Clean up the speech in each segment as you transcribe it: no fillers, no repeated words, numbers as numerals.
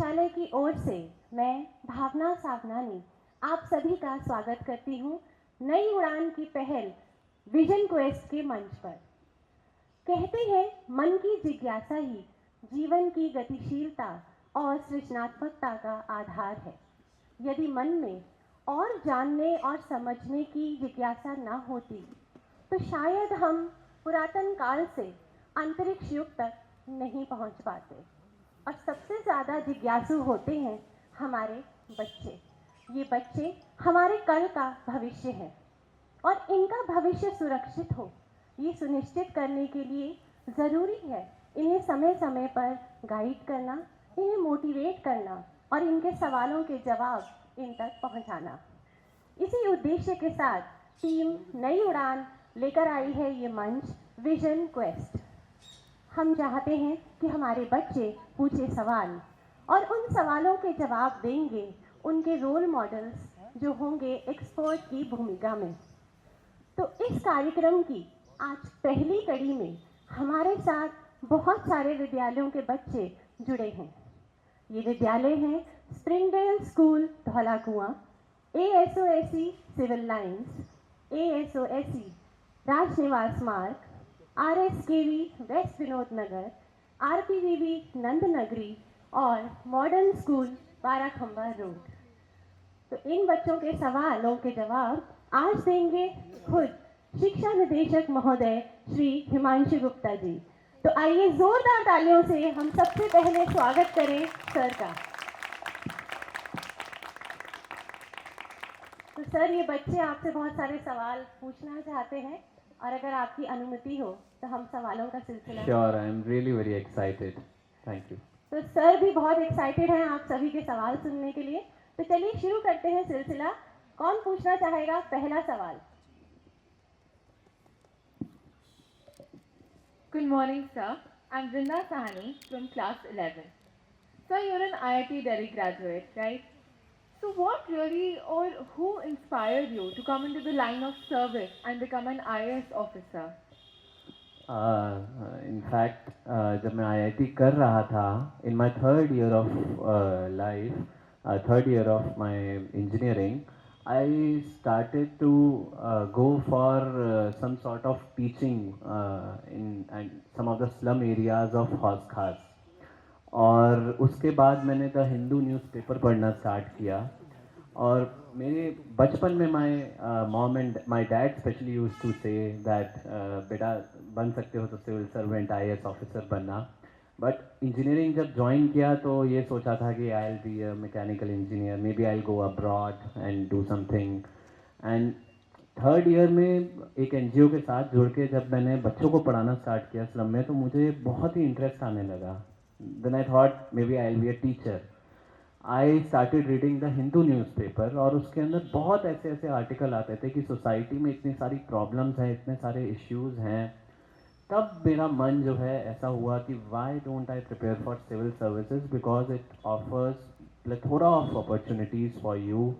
विद्यालय की ओर से मैं भावना सावनानी आप सभी का स्वागत करती हूँ नई उड़ान की पहल विजन क्वेस्ट के मंच पर। कहते हैं मन की जिज्ञासा ही जीवन की गतिशीलता और सृजनात्मकता का आधार है। यदि मन में और जानने और समझने की जिज्ञासा न होती तो शायद हम पुरातन काल से अंतरिक्ष युग तक नहीं पहुंच पाते। और सबसे ज़्यादा जिज्ञासु होते हैं हमारे बच्चे। ये बच्चे हमारे कल का भविष्य है और इनका भविष्य सुरक्षित हो ये सुनिश्चित करने के लिए ज़रूरी है इन्हें समय समय पर गाइड करना, इन्हें मोटिवेट करना और इनके सवालों के जवाब इन तक पहुंचाना। इसी उद्देश्य के साथ टीम नई उड़ान लेकर आई है ये मंच विजन क्वेस्ट। हम चाहते हैं कि हमारे बच्चे पूछे सवाल और उन सवालों के जवाब देंगे उनके रोल मॉडल्स जो होंगे एक्सपर्ट की भूमिका में। तो इस कार्यक्रम की आज पहली कड़ी में हमारे साथ बहुत सारे विद्यालयों के बच्चे जुड़े हैं। ये विद्यालय हैं Springdale school Dhaulakuan, ASOSE civil lines, ASOSE Rajniwas Marg, RSKV west Vinod Nagar, RPVB Nand Nagri और मॉडर्न स्कूल बाराखंबा रोड। तो इन बच्चों के सवालों के जवाब आज देंगे खुद शिक्षा निदेशक महोदय श्री हिमांशु गुप्ता जी। तो आइए जोरदार तालियों से हम सबसे पहले स्वागत करें सर का। तो सर, ये बच्चे आपसे बहुत सारे सवाल पूछना चाहते हैं और अगर आपकी अनुमति हो तो हम सवालों का सिलसिला। Sure, I am really very excited. Thank you. तो सर भी बहुत एक्साइटेड हैं आप सभी के सवाल सुनने के लिए। तो चलिए शुरू करते हैं सिलसिला। कौन पूछना चाहेगा पहला सवाल? Good morning, sir. I'm Vrinda Sahani from class 11. Sir, you're an IIT Delhi graduate, right? So what really or who inspired you to come into the line of service and become an IAS officer? In fact, जब मैं IIT कर रहा था, in my third year of life, third year of my engineering, I started to go for some sort of teaching in some of the slum areas of Hauz Khas. और उसके बाद मैंने the Hindu newspaper पढ़ना start किया। और मेरे बचपन में my mom and my dad specially used to say that बेटा बन सकते हो तो सिविल सर्वेंट IAS ऑफिसर बनना। बट इंजीनियरिंग जब ज्वाइन किया तो ये सोचा था कि I will be a mechanical engineer, maybe I will go abroad and do something. And third year में एक NGO के साथ जुड़ के जब मैंने बच्चों को पढ़ाना स्टार्ट किया स्लम में, तो मुझे बहुत ही इंटरेस्ट आने लगा। Then I thought maybe I will be a teacher. I started reading the Hindu newspaper और उसके अंदर बहुत ऐसे ऐसे आर्टिकल आते थे कि सोसाइटी में इतनी सारी प्रॉब्लम्स हैं, इतने सारे इश्यूज़ हैं। तब मेरा मन जो है ऐसा हुआ कि why don't I prepare for civil services, because it offers plethora of opportunities for you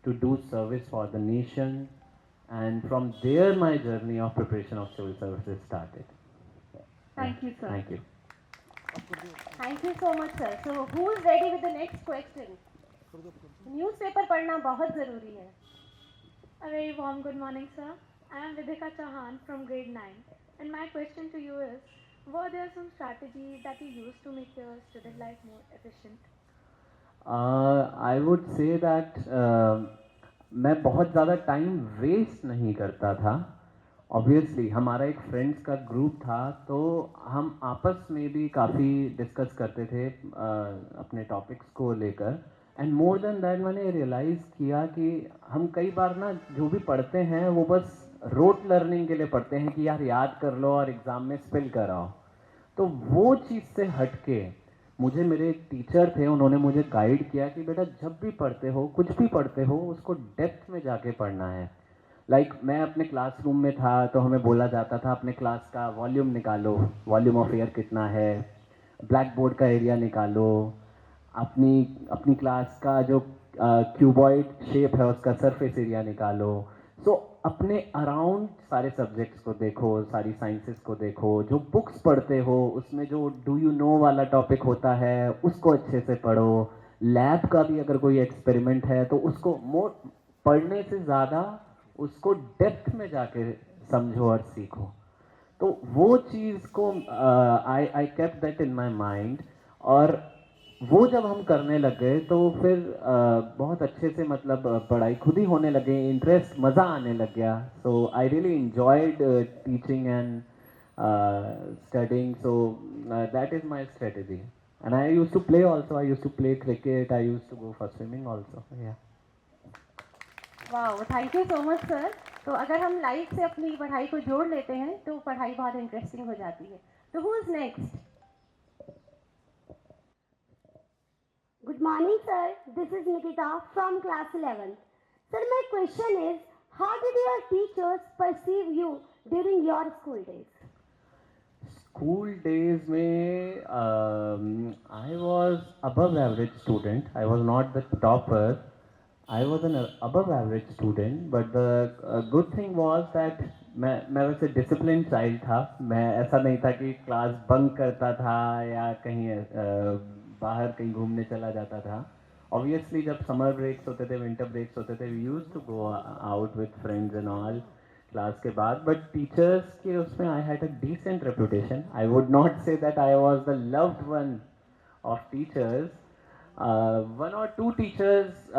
to do service for the nation, and from there my journey of preparation of civil services started. Thank you, sir. Thank you. Thank you so much sir. So who is ready with the next question? Newspaper पढ़ना बहुत ज़रूरी है। A very warm good morning, sir. I am Vidhika Chauhan from grade 9, and my question to you is, were there some strategies that you used to make your student life more efficient? I would say that मैं बहुत ज़्यादा time waste नहीं करता था। Obviously हमारा एक friends का group था तो हम आपस में भी काफ़ी डिस्कस करते थे अपने टॉपिक्स को लेकर। एंड मोर देन दैट मैंने रियलाइज़ किया कि हम कई बार ना जो भी पढ़ते हैं वो बस रोट लर्निंग के लिए पढ़ते हैं कि यार याद कर लो और एग्ज़ाम में स्पिल कराओ। तो वो चीज़ से हट के मुझे मेरे एक टीचर थे, उन्होंने मुझे गाइड किया कि बेटा जब भी पढ़ते हो, कुछ भी पढ़ते हो, उसको डेप्थ में जाके पढ़ना है। मैं अपने क्लासरूम में था तो हमें बोला जाता था अपने क्लास का वॉल्यूम निकालो, वॉल्यूम ऑफ एयर कितना है, ब्लैक बोर्ड का एरिया निकालो, अपनी क्लास का जो क्यूबॉइड शेप है उसका सरफेस एरिया निकालो। सो अपने अराउंड सारे सब्जेक्ट्स को देखो, सारी साइंसेस को देखो, जो बुक्स पढ़ते हो उसमें जो डू यू नो वाला टॉपिक होता है उसको अच्छे से पढ़ो। लैब का भी अगर कोई एक्सपेरिमेंट है तो उसको मोर पढ़ने से ज़्यादा उसको डेप्थ में जाके समझो और सीखो। तो वो चीज़ को I kept that in my mind. और वो जब हम करने लग गए तो फिर बहुत अच्छे से मतलब पढ़ाई खुद ही होने लगे, इंटरेस्ट मज़ा आने लग गया। So I really enjoyed teaching and studying. So that is my strategy. And I used to play also. I used to play cricket. I used to go for swimming also. Yeah. वाह, thank you so much sir. तो अगर हम life से अपनी पढ़ाई को जोड़ लेते हैं तो पढ़ाई बहुत इंटरेस्टिंग हो जाती है। तो who is next? Good morning, sir. This is Nikita from class 11. Sir, my question is, how did your teachers perceive you during your school days? School days में I was above average student. I was not the topper. I was an above average student. But the good thing was that मैं वैसे disciplined child था। मैं ऐसा नहीं था कि class bunk करता था या कहीं बाहर कहीं घूमने चला जाता था। Obviously जब summer breaks होते थे, winter breaks होते थे, we used to go out with friends and all class के बाद। बट टीचर्स के उसमें I had a decent reputation. I would not say that I was the loved one of teachers. One और two teachers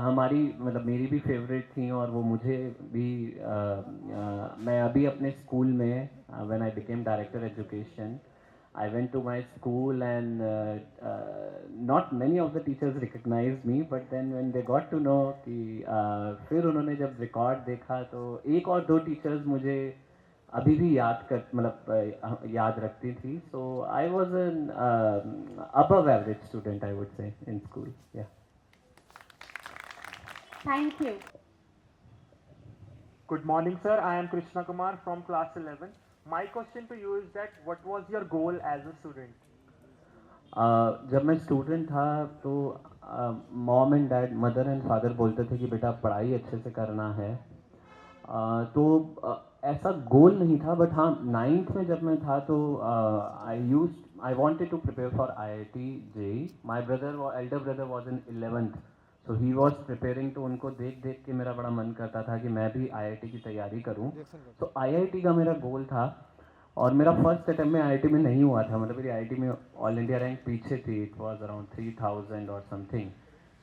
हमारी मतलब मेरी भी favourite थी और वो मुझे भी मैं अभी अपने स्कूल में when I became director education I went to my school and not many of the teachers recognized me, but then when they got to know कि फिर उन्होंने जब रिकॉर्ड देखा तो एक और दो टीचर्स मुझे अभी भी याद कर मतलब याद रखती थी। So I was an above average student, I would say, in school. Yeah. Thank you. Good morning, sir. I am Krishna Kumar from class 11. My question to you is that what was your goal as a student? जब मैं student था तो mom and dad, mother and father बोलते थे कि बेटा पढ़ाई अच्छे से करना है। तो ऐसा गोल नहीं था। बट हाँ, नाइन्थ में जब मैं था तो I wanted to prepare for IIT JEE। My brother, elder brother was in 11th, so he was preparing. तो उनको देख देख के मेरा बड़ा मन करता था कि मैं भी IIT की तैयारी करूं। तो IIT का मेरा गोल था। और मेरा फर्स्ट अटेम्प्ट में IIT में नहीं हुआ था। मतलब मेरी IIT में ऑल इंडिया रैंक पीछे थी। इट वाज अराउंड 3000 और something.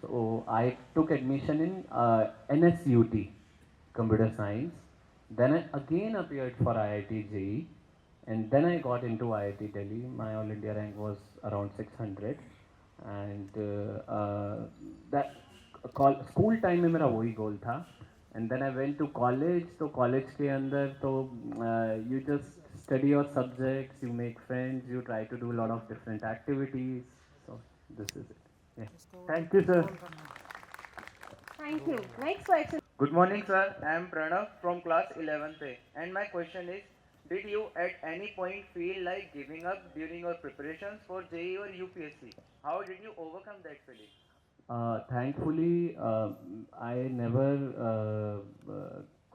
So I took admission in NSUT computer science. Then I again appeared for IIT JEE, and then I got into IIT Delhi. My all India rank was around 600, and that school time में मेरा वही गोल था। And then I went to college. तो college के अंदर तो you just study your subjects, you make friends, you try to do a lot of different activities. So this is it. Yeah. Thank you, sir. Thank you. Next question. Good morning, sir. I am Pranav from class 11th A, and my question is, did you at any point feel like giving up during your preparations for JEE or UPSC? How did you overcome that feeling? Thankfully, I never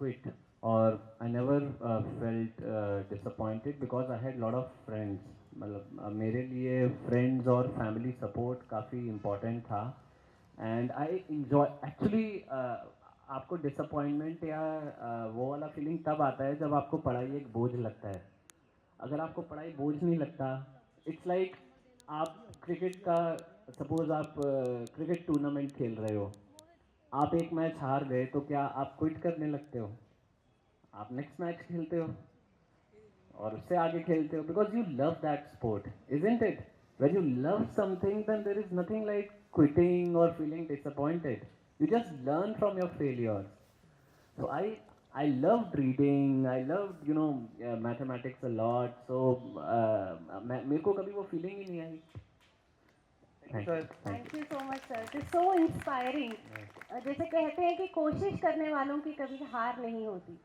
quit, or I never felt disappointed because I had lot of friends. मतलब मेरे लिए friends और family support काफ़ी important था। And I enjoy actually आपको disappointment या वो वाला feeling तब आता है जब आपको पढ़ाई एक बोझ लगता है। अगर आपको पढ़ाई बोझ नहीं लगता, इट्स लाइक आप क्रिकेट का, सपोज आप क्रिकेट टूर्नामेंट खेल रहे हो, आप एक मैच हार गए तो क्या आप क्विट करने लगते हो? आप नेक्स्ट मैच खेलते हो और उससे आगे खेलते हो, because you love that sport, isn't it? When you love something then there is nothing like quitting और feeling disappointed. You just learn from your failures. So I loved reading. I loved mathematics a lot. So मेरे को कभी वो feeling ही नहीं आई। Thank you, sir. Thank you so much sir, it is so inspiring. जैसे कहते हैं कि कोशिश करने वालों की कभी हार नहीं होती।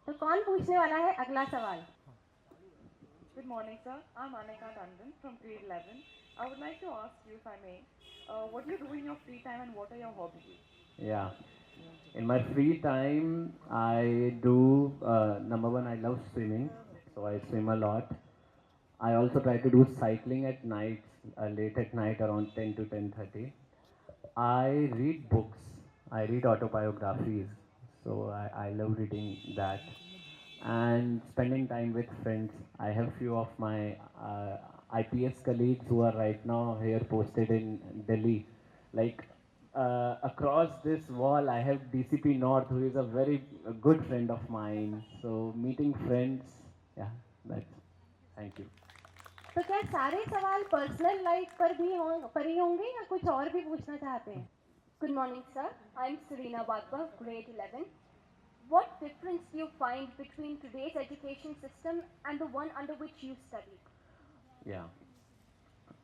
तो कौन पूछने वाला है अगला सवाल? Good morning, sir. I'm Anika Tandon from grade 11. I would like to ask you, if I may, what do you do in your free time and what are your hobbies? Yeah. In my free time, I do number one, I love swimming, so I swim a lot. I also try to do cycling at night, late at night around 10 to 10:30. I read books. I read autobiographies, so I love reading that and spending time with friends. I have few of my IPS colleagues who are right now here posted in Delhi. Like across this wall, I have DCP North, who is a very good friend of mine. So meeting friends, yeah, that's. Thank you. तो क्या सारे सवाल personal life पर ही होंगे या कुछ और भी पूछना चाहते हैं? Good morning, sir. I'm Serena Bagba, grade 11. What difference do you find between today's education system and the one under which you studied? Yeah.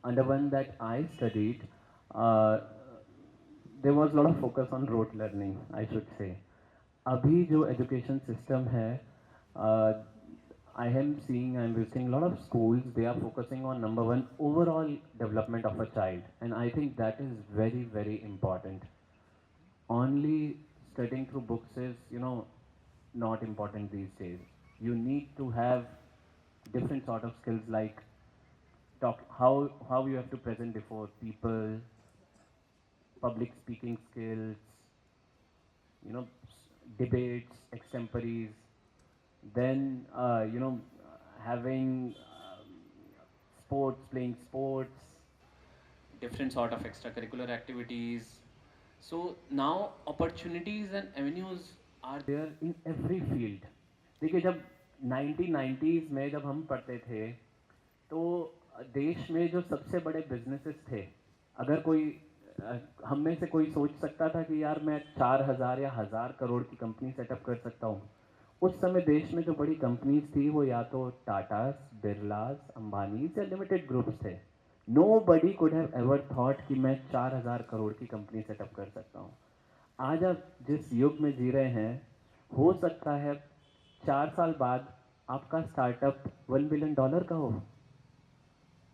Under one that I studied, uh, there was a lot of focus on rote learning, I should say. अभी जो education system है, I'm visiting a lot of schools, they are focusing on number one, overall development of a child. And I think that is very, very important. Only studying through books is, not important these days. You need to have different sort of skills like how you have to present before people, public speaking skills, debates, extemporaries, then having sports, playing sports, different sort of extracurricular activities. So now opportunities and avenues are there in every field. देखिए जब 1990s में जब हम पढ़ते थे तो देश में जो सबसे बड़े बिजनेसेस थे, अगर कोई हम में से कोई सोच सकता था कि यार मैं 4000 या 1000 करोड़ की कंपनी सेटअप कर सकता हूँ, उस समय देश में जो बड़ी कंपनीज थी वो या तो टाटास, बिरलास, अंबानीज या लिमिटेड ग्रुप्स थे. Nobody could have ever thought कि मैं 4000 करोड़ की कंपनी सेटअप कर सकता हूँ. आज आप जिस युग में जी रहे हैं, हो सकता है 4 साल बाद आपका स्टार्टअप $1 बिलियन का हो.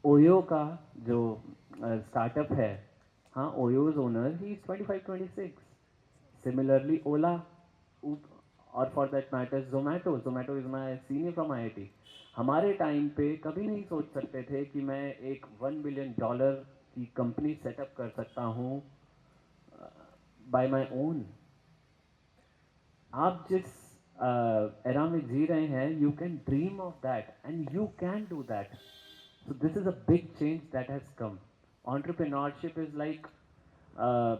ओयो का जो स्टार्टअप है, हाँ, ओयोज ओनर ही इज 25-26. सिमिलरली ओला, और for that matters Zomato is my senior from IIT. हमारे टाइम पे कभी नहीं सोच सकते थे कि मैं एक $1 बिलियन की कंपनी सेटअप कर सकता हूँ बाय माई ओन. आप जिस एरा में जी रहे हैं, you can dream of that and you can do that. So this is a big change that has come. Entrepreneurship is like a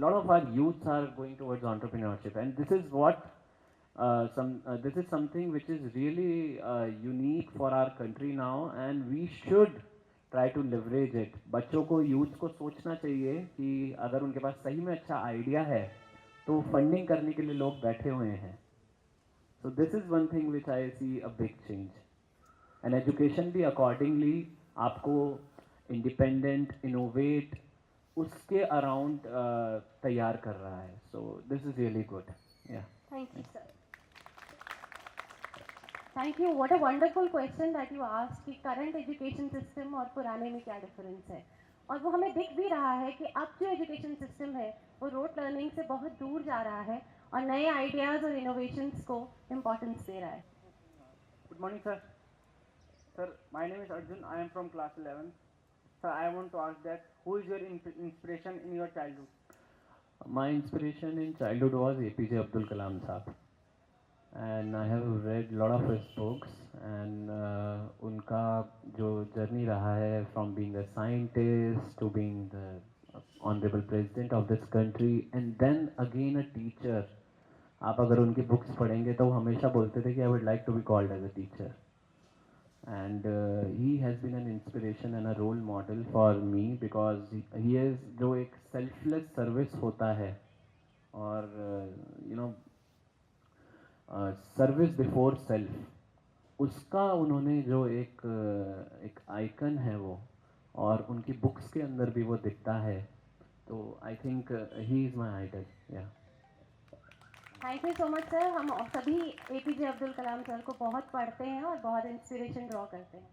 lot of our youths are going towards entrepreneurship, and this is what this is something which is really unique for our country now, and we should try to leverage it. बच्चों को, youth को सोचना चाहिए कि अगर उनके पास सही में अच्छा आइडिया है तो फंडिंग करने के लिए लोग बैठे हुए हैं. So this is one thing which I see a big change. And education भी अकॉर्डिंगली आपको इंडिपेंडेंट, इनोवेट, उसके अराउंड तैयार कर रहा है. So this is really good. या Thank you, sir. Thank you. What a wonderful question that you asked कि current education system और पुराने में क्या डिफरेंस है. और वो हमें दिख भी रहा है कि अब जो एजुकेशन सिस्टम है वो रोट लर्निंग से बहुत दूर जा रहा है और नए आइडियाज़ और इनोवेशंस को इम्पोर्टेंस दे रहा है. Good morning sir. Sir, my name is Arjun. I am from class 11. Sir, I want to ask that who is your inspiration in your childhood? My inspiration in childhood was APJ Abdul Kalam Saab, and I have read a lot of his books, and उनका जो journey रहा है from being a scientist to being the honorable president of this country and then again a teacher. आप अगर उनकी books पढ़ेंगे तो वो हमेशा बोलते थे कि I would like to be called as a teacher. And he has been an inspiration and a role model for me because he is जो एक selfless service होता है और सर्विस बिफोर सेल्फ, उसका उन्होंने जो एक आइकन है वो, और उनकी बुक्स के अंदर भी वो दिखता है. तो I think he is my idol. Yeah thank you so much sir. हम सभी APJ अब्दुल कलाम सर को बहुत पढ़ते हैं और बहुत इंस्पिरेशन ड्रॉ करते हैं.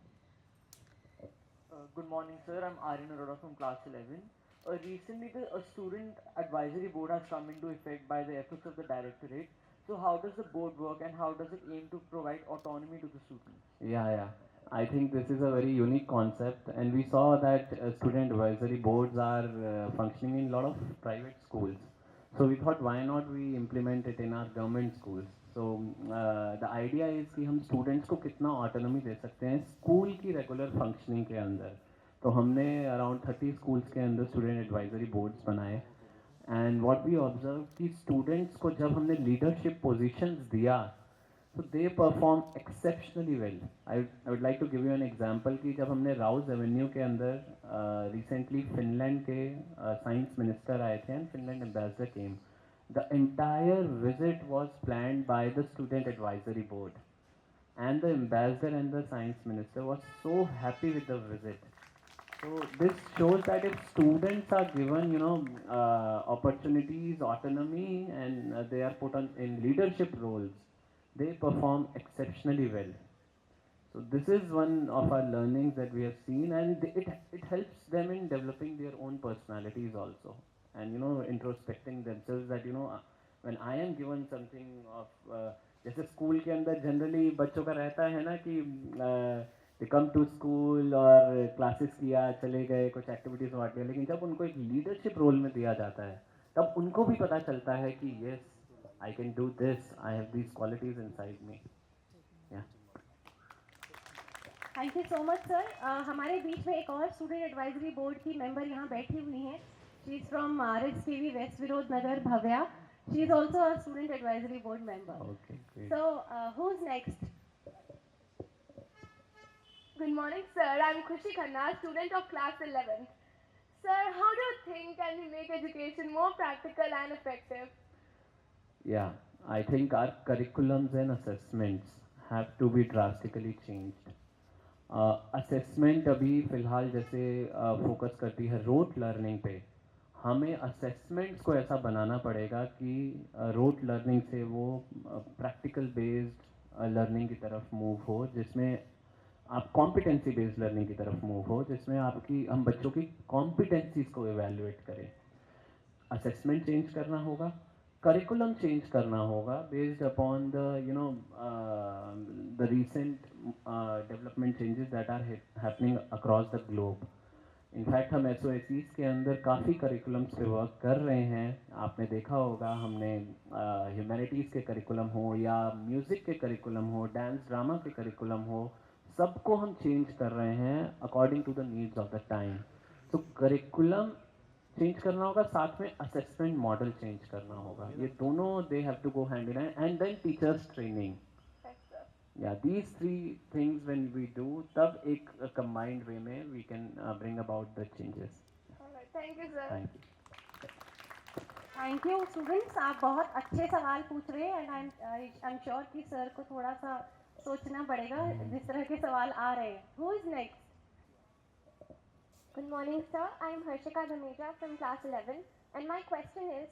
Good morning, sir. I'm Aryan Arora from class 11. Recently, a student advisory board has come into effect by the efforts of the directorate. So, how does the board work and how does it aim to provide autonomy to the students? Yeah. I think this is a very unique concept, and we saw that student advisory boards are functioning in a lot of private schools. So we thought, why not we implement it in our government schools? So the idea is कि हम students को कितना autonomy दे सकते हैं school की regular functioning के अंदर. तो हमने around 30 schools के अंदर student advisory boards बनाए. And what we observed कि students को जब हमने leadership positions दिया, so they perform exceptionally well. I would like to give you an example कि जब हमने राउज एवेन्यू के अंदर recently फिनलैंड के साइंस मिनिस्टर आए थे and Finland ambassador came. The entire visit was planned by the student advisory board, and the ambassador and the science minister was so happy with the visit. So this shows that if students are given, opportunities, autonomy, and they are put on in leadership roles, they perform exceptionally well. So this is one of our learnings that we have seen, and it helps them in developing their own personalities also, and introspecting themselves that when I am given something of जैसे school के अंदर generally बच्चों का रहता है ना कि दे come to school और क्लासेस किया चले गए कुछ एक्टिविटीज़ बांट लिया, लेकिन जब उनको एक लीडरशिप रोल में दिया जाता है तब उनको भी पता चलता है कि yes I can do this, I have these qualities inside me. Thank you so much sir. हमारे बीच में एक और स्टूडेंट एडवाइजरी बोर्ड की मेंबर यहाँ बैठी हुई हैं. She is from RSTV west Vinod Nagar Bhavya. She is also a student advisory board member. Okay, great. So who is next? Good morning, sir. I'm Khushi Khanna, student of class 11th. Sir, how do you think can we make education more practical and effective? Yeah, I think our curriculums and assessments have to be drastically changed. Assessment अभी फ़िलहाल जैसे focus करती है rote learning पे. हमें assessments को ऐसा बनाना पड़ेगा कि रोट लर्निंग से वो प्रैक्टिकल बेस्ड लर्निंग की तरफ मूव हो, जिसमें आप कॉम्पिटेंसी बेस्ड लर्निंग की तरफ मूव हो, जिसमें आपकी हम बच्चों की कॉम्पिटेंसीज को इवेल्युएट करें. असेसमेंट चेंज करना होगा, करिकुलम चेंज करना होगा based upon the recent development changes that are happening across the globe. In fact हम SOSEs के अंदर काफ़ी करिकुलम्स पे वर्क कर रहे हैं. आपने देखा होगा हमने ह्यूमैनिटीज़ के करिकुलम हो या म्यूज़िक के करिकुलम हो, डांस ड्रामा के करिकुलम हो, सबको हम चेंज कर रहे हैं according to the needs of the time. तो करिकुलम चेंज करना होगा, साथ में असेसमेंट मॉडल चेंज करना होगा. ये दोनों they have to go hand in hand, and then teachers training. Yeah, these three things when we do, तब एक combined way में we can bring about the changes. Alright, thank you, sir. Thank you. Thank you students. आप बहुत अच्छे सवाल पूछ रहे हैं एंड आई एम श्योर कि सर को थोड़ा सा सोचना पड़ेगा जिस तरह के सवाल आ रहे हैं. Who is next? Good morning, sir. I am Harshika Dhameja from class 11, and my question is,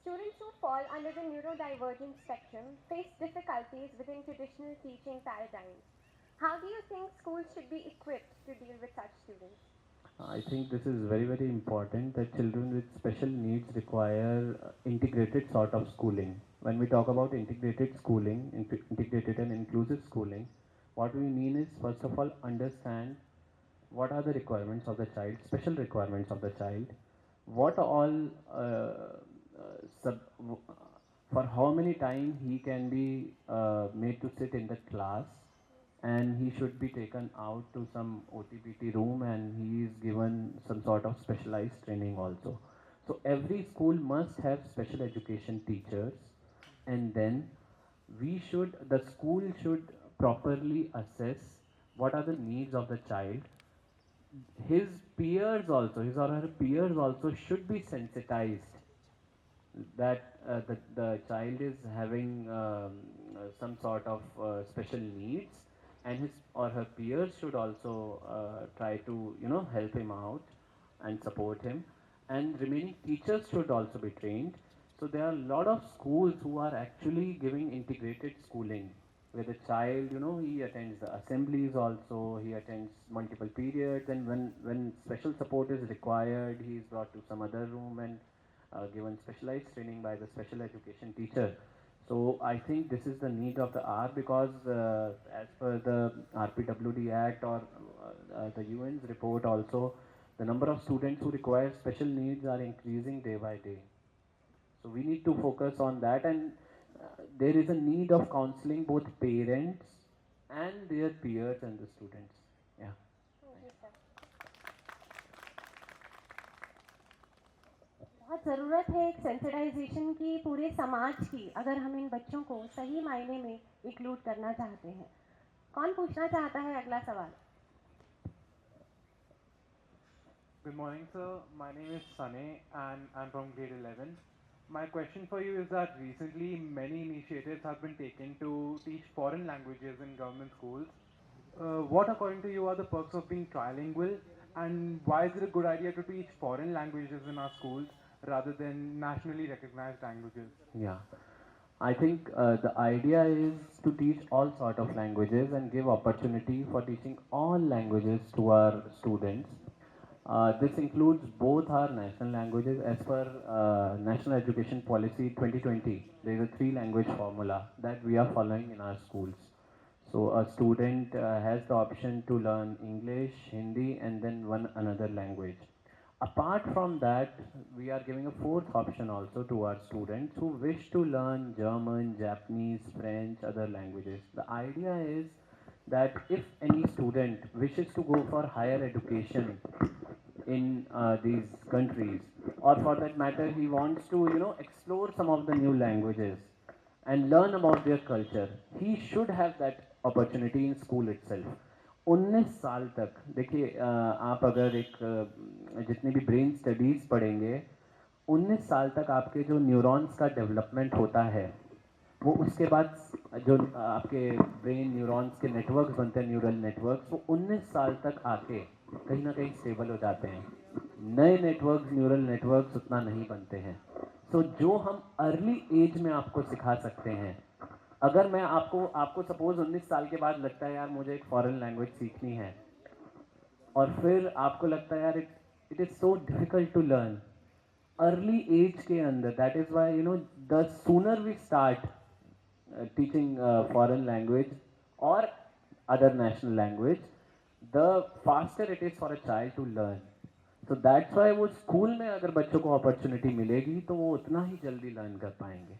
students who fall under the neurodivergent spectrum face difficulties within traditional teaching paradigms. How do you think schools should be equipped to deal with such students? I think this is very, very important that children with special needs require integrated sort of schooling. When we talk about integrated schooling, integrated and inclusive schooling, what we mean is, first of all, understand what are the requirements of the child, special requirements of the child, what all for how many time he can be made to sit in the class, and he should be taken out to some OTPT room and he is given some sort of specialized training also. So every school must have special education teachers, and then the school should properly assess what are the needs of the child. His peers also, his or her peers also should be sensitized that the child is having some sort of special needs, and his or her peers should also try to help him out and support him, and remaining teachers should also be trained. So there are a lot of schools who are actually giving integrated schooling. where the child, you know, he attends the assemblies also, he attends multiple periods, and when special support is required, he is brought to some other room and given specialized training by the special education teacher. So I think this is the need of the hour, because as per the RPWD Act or the UN's report also, the number of students who require special needs are increasing day by day. So we need to focus on that, and there is a need of counseling both parents and their peers and the students. Yeah. Thank you, sir. बहुत ज़रूरत है एक sensitisation की पूरे समाज की, अगर हम इन बच्चों को सही मायने में इंक्लूड करना चाहते हैं. कौन पूछना चाहता है अगला सवाल? Good morning, sir. My name is Sunny and I'm from grade 11. My question for you is that recently many initiatives have been taken to teach foreign languages in government schools. What, according to you, are the perks of being trilingual, and why is it a good idea to teach foreign languages in our schools rather than nationally recognized languages? Yeah. I think the idea is to teach all sort of languages and give opportunity for teaching all languages to our students. This includes both our national languages. As per National Education Policy 2020, there is a 3 language formula that we are following in our schools. So a student has the option to learn English, Hindi, and then one another language. Apart from that, we are giving a 4th option also to our students who wish to learn German, Japanese, French, other languages. The idea is that if any student wishes to go for higher education in these countries, or for that matter, he wants to, you know, explore some of the new languages and learn about their culture, he should have that opportunity in school itself. 19 साल तक देखिए, आप अगर एक जितने भी brain studies पढ़ेंगे, 19 साल तक आपके जो न्यूरॉन्स का डेवलपमेंट होता है, वो उसके बाद जो आपके ब्रेन न्यूरॉन्स के नेटवर्क्स बनते हैं, न्यूरल नेटवर्क्स, वो 19 साल तक आके कहीं ना कहीं स्टेबल हो जाते हैं. नए नेटवर्क्स, न्यूरल नेटवर्क्स उतना नहीं बनते हैं. तो जो हम अर्ली एज में आपको सिखा सकते हैं, अगर मैं आपको सपोज 19 साल के बाद लगता है यार मुझे एक फॉरेन लैंग्वेज सीखनी है, और फिर आपको लगता है यार it is so difficult to learn early age के अंदर, that is why you know the sooner we start teaching foreign language or other national language, the faster it is for a child to learn. So that's why वो school में अगर बच्चों को opportunity मिलेगी तो वो उतना ही जल्दी लर्न कर पाएंगे.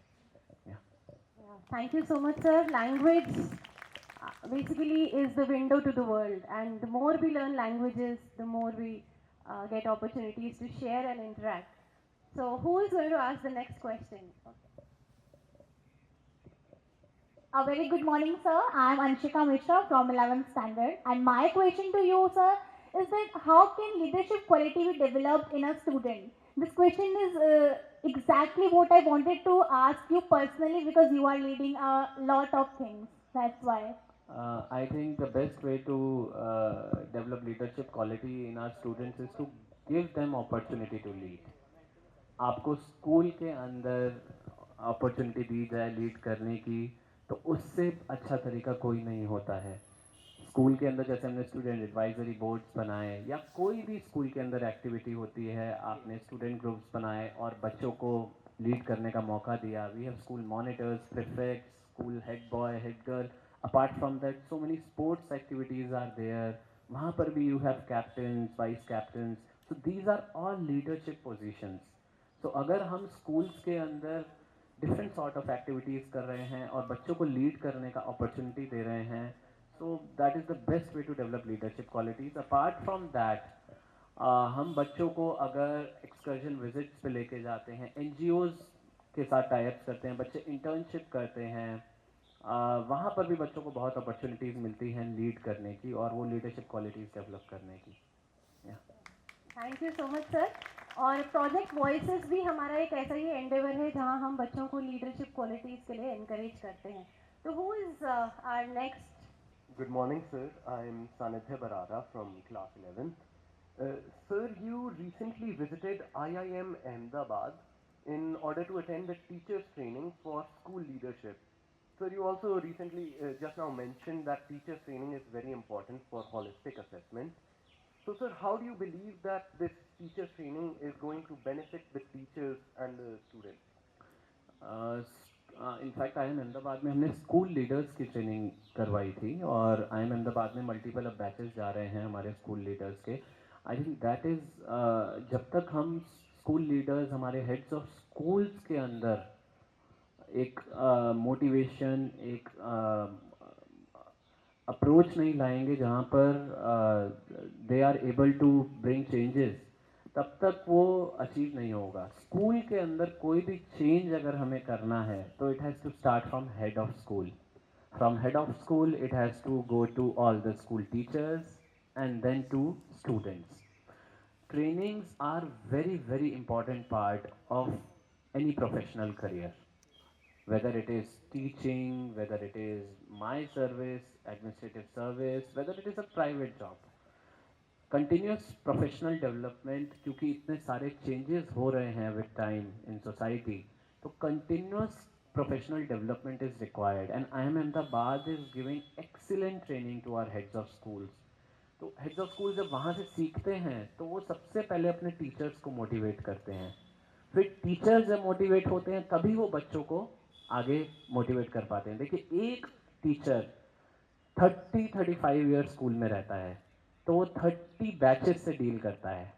Thank you so much, sir. Language basically is the window to the world, and the more we learn languages, the more we get opportunities to share and interact. So who is going to ask the next question? A very good morning, sir. I am Anshika Mishra from 11th standard, and my question to you, sir, is that how can leadership quality be developed in a student? This question is exactly what I wanted to ask you personally, because you are leading a lot of things. That's why. I think the best way to develop leadership quality in our students is to give them opportunity to lead. आपको school के अंदर opportunity दी जाए lead करने की, तो उससे अच्छा तरीका कोई नहीं होता है. स्कूल के अंदर जैसे हमने स्टूडेंट एडवाइजरी बोर्ड्स बनाए, या कोई भी स्कूल के अंदर एक्टिविटी होती है, आपने स्टूडेंट ग्रुप्स बनाए और बच्चों को लीड करने का मौका दिया. We have school monitors, prefects, school head boy, head girl. Apart from that so many sports activities are there. वहाँ पर भी you have captains, vice captains. So these are all leadership positions. तो अगर हम स्कूल्स के अंदर different sort of activities कर रहे हैं और बच्चों को लीड करने का अपॉर्चुनिटी दे रहे हैं, so that is the best way to develop leadership qualities. Apart from that, हम बच्चों को अगर एक्सकर्जन विजिट्स पे लेके जाते हैं, NGOs के साथ टाइप्स करते हैं, बच्चे इंटर्नशिप करते हैं, वहाँ पर भी बच्चों को बहुत अपॉर्चुनिटीज़ मिलती हैं लीड करने की और वो लीडरशिप क्वालिटीज़ डेवलप करने की. Thank you so much, sir. और प्रोजेक्ट वॉइसेस भी हमारा एक ऐसा ही एंडेवर है जहां हम बच्चों को लीडरशिप क्वालिटीज़ के लिए एनकरेज करते हैं. तो who is our next? Good morning, sir. I'm Sanidhya Barara from class 11th. Sir, you recently visited IIM Ahmedabad in order to attend the teachers training for school leadership. Sir, you also recently just now mentioned that teacher training is very important for holistic assessment. So, sir, how do you believe that this teacher training is going to benefit the teachers and the students? In fact I am Ahmedabad में हमने school leaders की training करवाई थी और I am Ahmedabad में multiple अब batches जा रहे हैं हमारे स्कूल लीडर्स के. आई थिंक दैट इज़ जब तक हम स्कूल लीडर्स हमारे हेड्स ऑफ स्कूल्स के अंदर एक मोटिवेशन एक अप्रोच नहीं लाएंगे जहाँ पर they are able to bring changes, तब तक वो अचीव नहीं होगा. स्कूल के अंदर कोई भी चेंज अगर हमें करना है तो it has to start from head of school. From head of school it has to go to all the school teachers and then to students. Trainings are very, very important part of any professional career. Whether it is teaching, whether it is my service, administrative service, whether it is a private job. Continuous professional development, क्योंकि इतने सारे changes हो रहे हैं with time in society, तो continuous professional development is required, and IIM Ahmedabad is giving excellent training to our heads of schools. तो heads of school जब वहाँ से सीखते हैं तो वो सबसे पहले अपने टीचर्स को मोटिवेट करते हैं. फिर टीचर्स जब मोटिवेट होते हैं तभी वो बच्चों को आगे मोटिवेट कर पाते हैं. देखिए, एक टीचर 30-35 ईयर स्कूल में रहता है तो वो 30 बैचेस से डील करता है.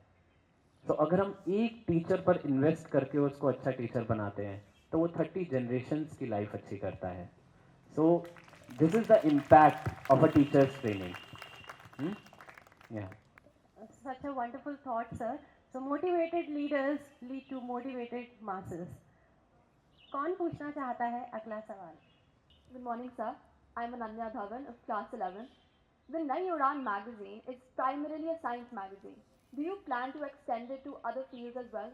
तो अगर हम एक टीचर पर इन्वेस्ट करके उसको अच्छा टीचर बनाते हैं तो वो 30 जनरेशन्स की लाइफ अच्छी करता है. So this is the impact of a teachers training. Yeah. Such a wonderful thought, sir. So motivated leaders lead to motivated masses. कौन पूछना चाहता है अगला सवाल? Good morning, sir. I'm Ananya Dhawan of class 11. The Nai Udan magazine is primarily a science magazine. Do you plan to extend it to other fields as well?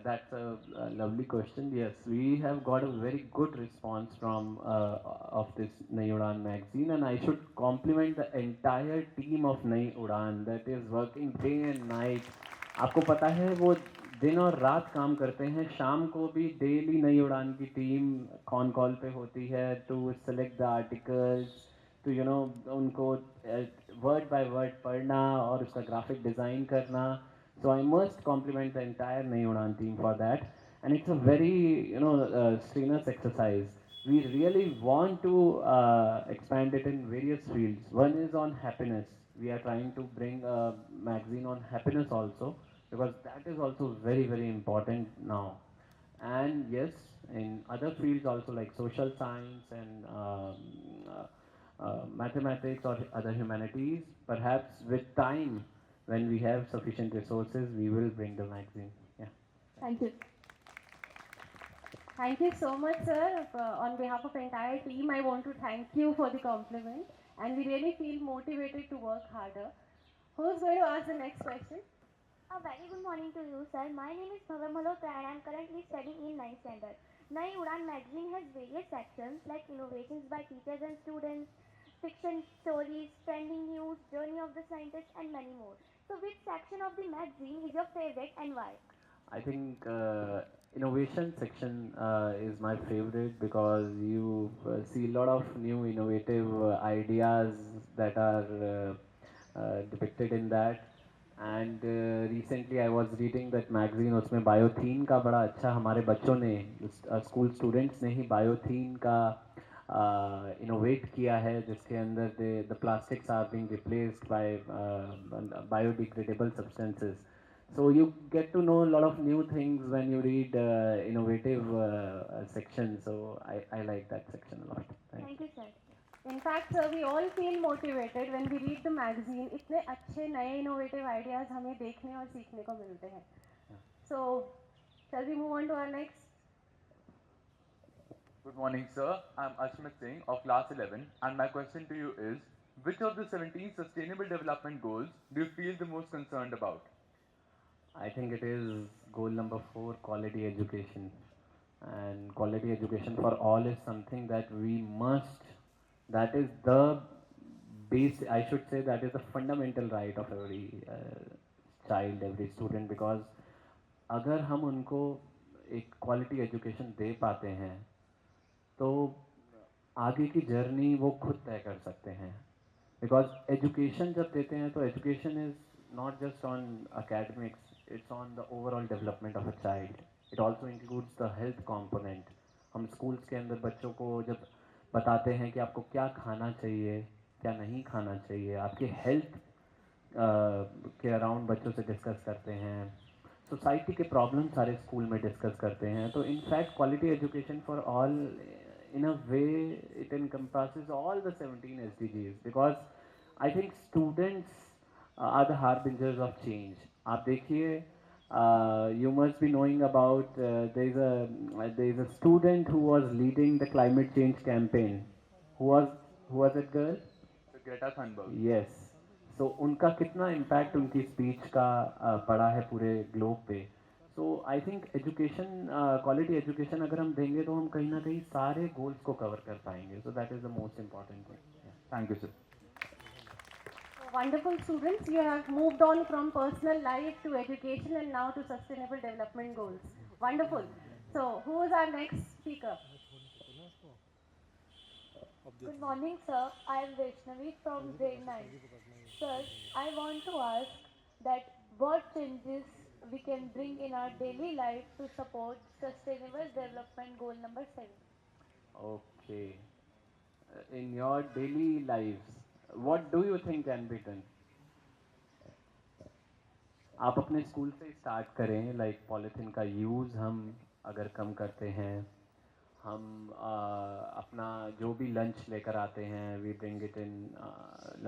That's a lovely question. Yes, we have got a very good response from of this Nai Udan magazine, and I should compliment the entire team of Nai Udan that is working day and night. आपको पता है वो दिन और रात काम करते हैं. शाम को भी डेली नई उड़ान की टीम कॉन कॉल पे होती है टू सेलेक्ट द आर्टिकल्स, तो उनको वर्ड बाय वर्ड पढ़ना और उसका ग्राफिक डिज़ाइन करना. So I must compliment the entire Nai Udan team for that, and it's a very strenuous exercise. We really want to expand it in various fields. One is on happiness. We are trying to bring a magazine on happiness also, because that is also very, very important now. And yes, in other fields also, like social science and mathematics or other humanities, perhaps with time, when we have sufficient resources, we will bring the magazine. Yeah. Thank you. Thank you so much, sir. On behalf of entire team, I want to thank you for the compliment, and we really feel motivated to work harder. Who's going to ask the next question? A very good morning to you, sir. My name is Bhavan Malhotra and I am currently studying in 9th standard. Nai Udan magazine has various sections like innovations by teachers and students, fiction stories, trending news, journey of the scientist, and many more. So, which section of the magazine is your favorite and why? I think innovation section is my favorite because you see a lot of new innovative ideas that are depicted in that. And recently I was reading that magazine, उसमें बायोथीन का बड़ा अच्छा हमारे बच्चों ने school students ने ही बायोथीन का innovate किया है, जिसके अंदर the plastics are being replaced by biodegradable substances. So you get to know a lot of new things when you read innovative section. So I like that section a lot. Thank you, sir. In fact, sir, we all feel motivated when we read the magazine. इतने अच्छे नए innovative ideas हमें देखने और सीखने को मिलते हैं. So, shall we move on to our next? Good morning, sir. I'm Ashmit Singh of class 11, and my question to you is, which of the 17 Sustainable Development Goals do you feel the most concerned about? I think it is goal number 4, quality education. And quality education for all is something that we must, that is the base, I should say, that is the fundamental right of every child, every student, because अगर हम उनको एक quality education दे पाते हैं तो आगे की journey वो खुद तय कर सकते हैं। बिकॉज एजुकेशन जब देते हैं तो education is not just on academics, it's on the overall development of a child. It also includes the health component. हम स्कूल्स के अंदर बच्चों को जब बताते हैं कि आपको क्या खाना चाहिए, क्या नहीं खाना चाहिए, आपके हेल्थ के अराउंड बच्चों से डिस्कस करते हैं, सोसाइटी के प्रॉब्लम सारे स्कूल में डिस्कस करते हैं। तो in fact quality education for all, in a way it encompasses all the 17 SDGs, because I think students are the harbingers of change. आप देखिए, you must be knowing about there is a student who was leading the climate change campaign. Who was that girl? Greta Thunberg. Yes. So उनका कितना impact उनकी speech का पड़ा है पूरे globe पे। So I think education, quality education अगर हम देंगे तो हम कहीं ना कहीं सारे goals को cover कर पाएंगे। So that is the most important thing. Yeah. Thank you, sir. Wonderful students, you have moved on from personal life to education and now to sustainable development goals. Wonderful. So, who is our next speaker? Good morning, sir. I am Vaishnavi from grade 9. Sir, I want to ask that what changes we can bring in our daily life to support sustainable development goal number 7. Okay. In your daily lives, what do you think can be done? आप अपने school से start करें, like polythene का use हम अगर कम करते हैं, हम अपना जो भी लंच लेकर आते हैं, we bring it in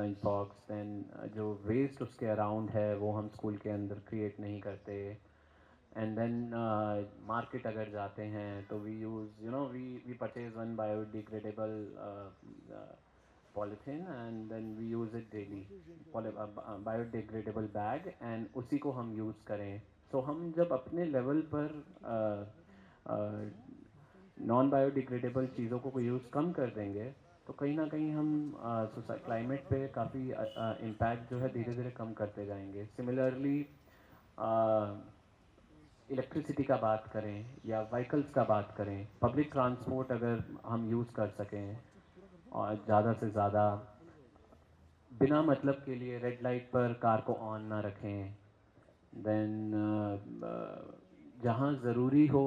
lunch box, then जो वेस्ट उसके अराउंड है वो हम स्कूल के अंदर क्रिएट नहीं करते, एंड देन मार्केट अगर जाते हैं तो we use we purchase one biodegradable polythene and then we use it daily, biodegradable bag, and उसी को हम यूज़ करें। So हम जब अपने लेवल पर नॉन बायोडिग्रेडेबल चीज़ों को यूज़ कम कर देंगे तो कहीं ना कहीं हम क्लाइमेट पे काफ़ी इम्पैक्ट जो है धीरे धीरे कम करते जाएंगे। सिमिलरली इलेक्ट्रिसिटी का बात करें या व्हीकल्स का बात करें, पब्लिक ट्रांसपोर्ट अगर हम यूज़ कर सकें और ज़्यादा से ज़्यादा, बिना मतलब के लिए रेड लाइट पर कार को ऑन ना रखें, देन जहाँ ज़रूरी हो,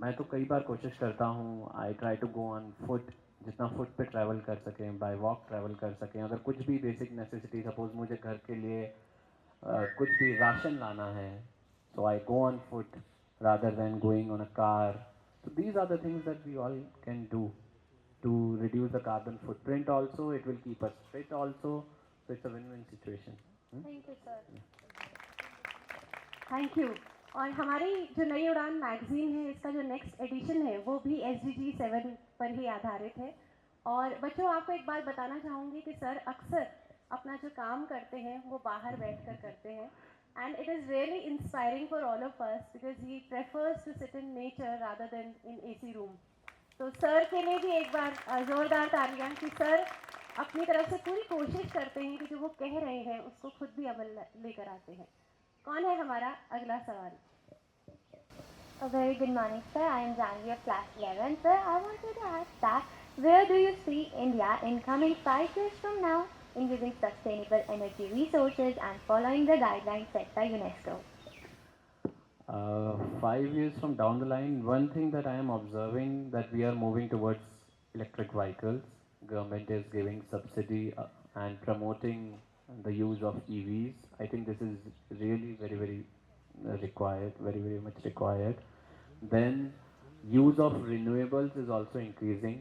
मैं तो कई बार कोशिश करता हूँ, I try to go on foot, जितना फुट पे ट्रैवल कर सकें, बाय वॉक ट्रैवल कर सकें। अगर कुछ भी बेसिक नेसेसिटी, सपोज मुझे घर के लिए कुछ भी राशन लाना है, so I go on foot rather than going on a car. So these are the things that we all can do to reduce the carbon footprint also. It will keep us fit also, so it's a win-win situation. Thank you, sir. Thank you. और हमारी जो नई उड़ान magazine है, इसका जो next addition है वो भी SDG 7 पर ही आधारित है। और बच्चों, आपको एक बात बताना चाहूँगी कि सर अक्सर अपना जो काम करते हैं वो बाहर बैठकर करते हैं, and it is really inspiring for all of us because he prefers to sit in nature rather than in AC room. तो सर के लिए भी एक बार ज़ोरदार तालियां कि सर अपनी तरफ से पूरी कोशिश करते हैं कि जो वो कह रहे हैं उसको खुद भी अमल लेकर आते हैं। कौन है हमारा अगला सवाल? A very good morning, sir. I am Janvi of class 11. Sir, I wanted to ask that where do you see India in coming 5 years from now in using sustainable energy resources and following the guidelines set by UNESCO? 5 years from down the line, one thing that I am observing that we are moving towards electric vehicles. Government is giving subsidy and promoting the use of EVs. I think this is really very required, very much required. Then use of renewables is also increasing.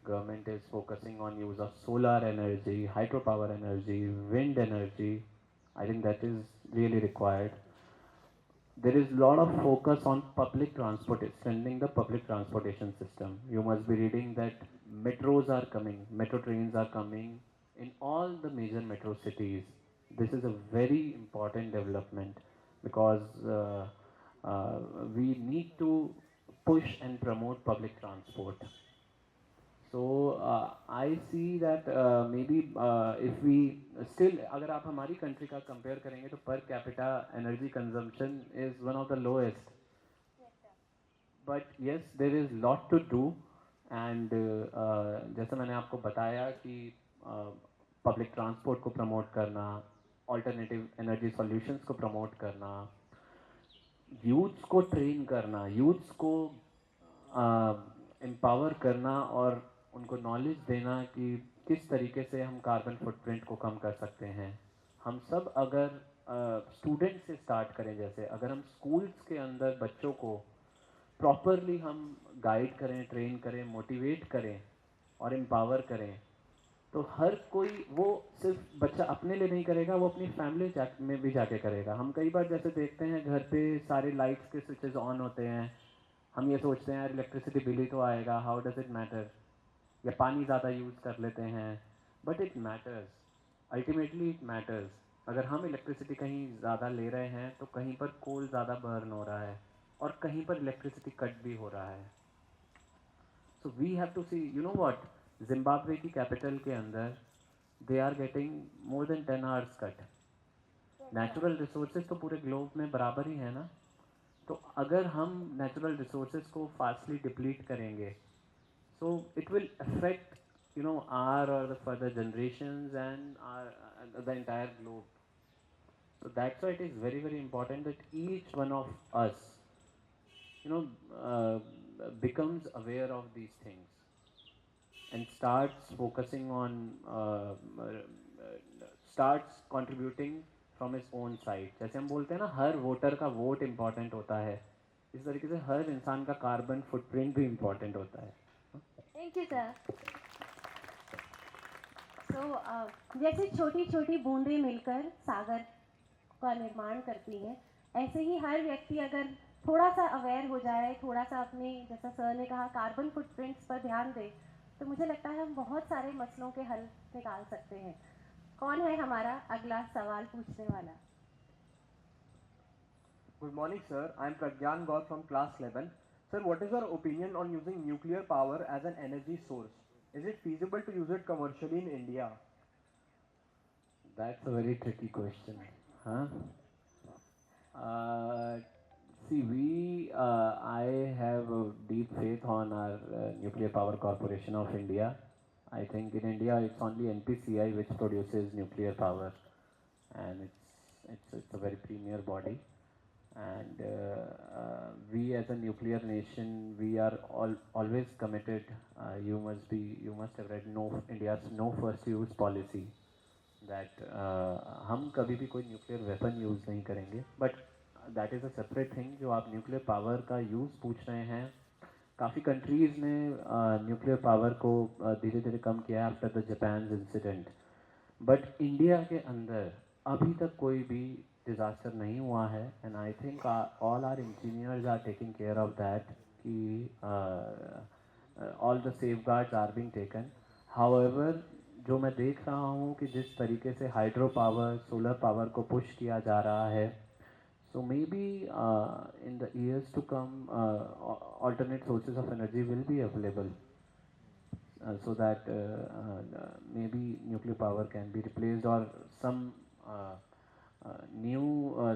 Government is focusing on use of solar energy, hydropower energy, wind energy. I think that is really required. There is a lot of focus on public transport, extending the public transportation system. You must be reading that metros are coming, metro trains are coming in all the major metro cities. This is a very important development because we need to push and promote public transport. So I see that maybe if we still, अगर आप हमारी country का compare करेंगे तो per capita energy consumption is one of the lowest, but yes, there is lot to do and जैसे मैंने आपको बताया कि पब्लिक ट्रांसपोर्ट को प्रमोट करना, ऑल्टरनेटिव एनर्जी सॉल्यूशंस को प्रमोट करना, यूथ्स को ट्रेन करना, यूथ्स को एम्पावर करना और उनको नॉलेज देना कि किस तरीके से हम कार्बन फुटप्रिंट को कम कर सकते हैं। हम सब अगर स्टूडेंट से स्टार्ट करें, जैसे अगर हम स्कूल्स के अंदर बच्चों को प्रॉपरली हम गाइड करें, ट्रेन करें, मोटिवेट करें और एम्पावर करें, तो हर कोई, वो सिर्फ बच्चा अपने लिए नहीं करेगा, वो अपनी फैमिली में भी जाके करेगा। हम कई बार जैसे देखते हैं घर पे सारे लाइट्स के स्विचेस ऑन होते हैं, हम ये सोचते हैं यार इलेक्ट्रिसिटी बिल ही तो आएगा, हाउ डज इट मैटर, या पानी ज़्यादा यूज़ कर लेते हैं, but it matters, ultimately it matters. अगर हम इलेक्ट्रिसिटी कहीं ज़्यादा ले रहे हैं तो कहीं पर कोल ज़्यादा बर्न हो रहा है और कहीं पर इलेक्ट्रिसिटी कट भी हो रहा है। So we have to see, you know what, Zimbabwe की कैपिटल के अंदर they are getting more than 10 hours cut. Natural resources तो पूरे ग्लोब में बराबर ही है ना, तो अगर हम नेचुरल रिसोर्सेज को फास्टली डिप्लीट करेंगे, so it will affect, you know, our or the further generations and our the entire globe. So that's why it is very, very important that each one of us, you know, becomes aware of these things and starts focusing on, starts contributing from his own side. जैसे हम बोलते हैं ना, हर voter का vote important होता है, इस तरीके से हर इंसान का कार्बन फुटप्रिंट भी इम्पॉर्टेंट होता है। Thank you, sir. तो जैसे छोटी छोटी बूंदें मिलकर सागर का निर्माण करती हैं, ऐसे ही हर व्यक्ति अगर थोड़ा सा अवेयर हो जाए, थोड़ा सा अपने, जैसा सर ने कहा, कार्बन फुटप्रिंट्स पर ध्यान दे, तो मुझे लगता है हम बहुत सारे मसलों के हल निकाल सकते हैं। कौन है हमारा अगला सवाल पूछने वाला? Good morning, sir. I am Pragyan Gaur from class 11. Sir, what is your opinion on using nuclear power as an energy source? Is it feasible to use it commercially in India? That's a very tricky question, huh? See, I have a deep faith on our Nuclear Power Corporation of India. I think in India it's only NPCI which produces nuclear power, and it's a very premier body. And we as a nuclear nation, we are always committed. You must have read India's no first use policy, that हम कभी भी कोई nuclear weapon use नहीं करेंगे, but that is a separate thing. जो आप nuclear power का use पूछ रहे हैं, काफ़ी कंट्रीज़ ने न्यूक्लियर पावर को धीरे धीरे कम किया है after the Japan incident, but India के अंदर अभी तक कोई भी डिज़ास्टर नहीं हुआ है, and I think all are engineers are taking care of that, कि all the safeguards are being taken. However, जो मैं देख रहा हूँ कि जिस तरीके से हाइड्रो पावर, सोलर पावर को पुश किया जा रहा है, so maybe in the years to come, alternate sources of energy will be available, so that maybe nuclear power can be replaced, or some new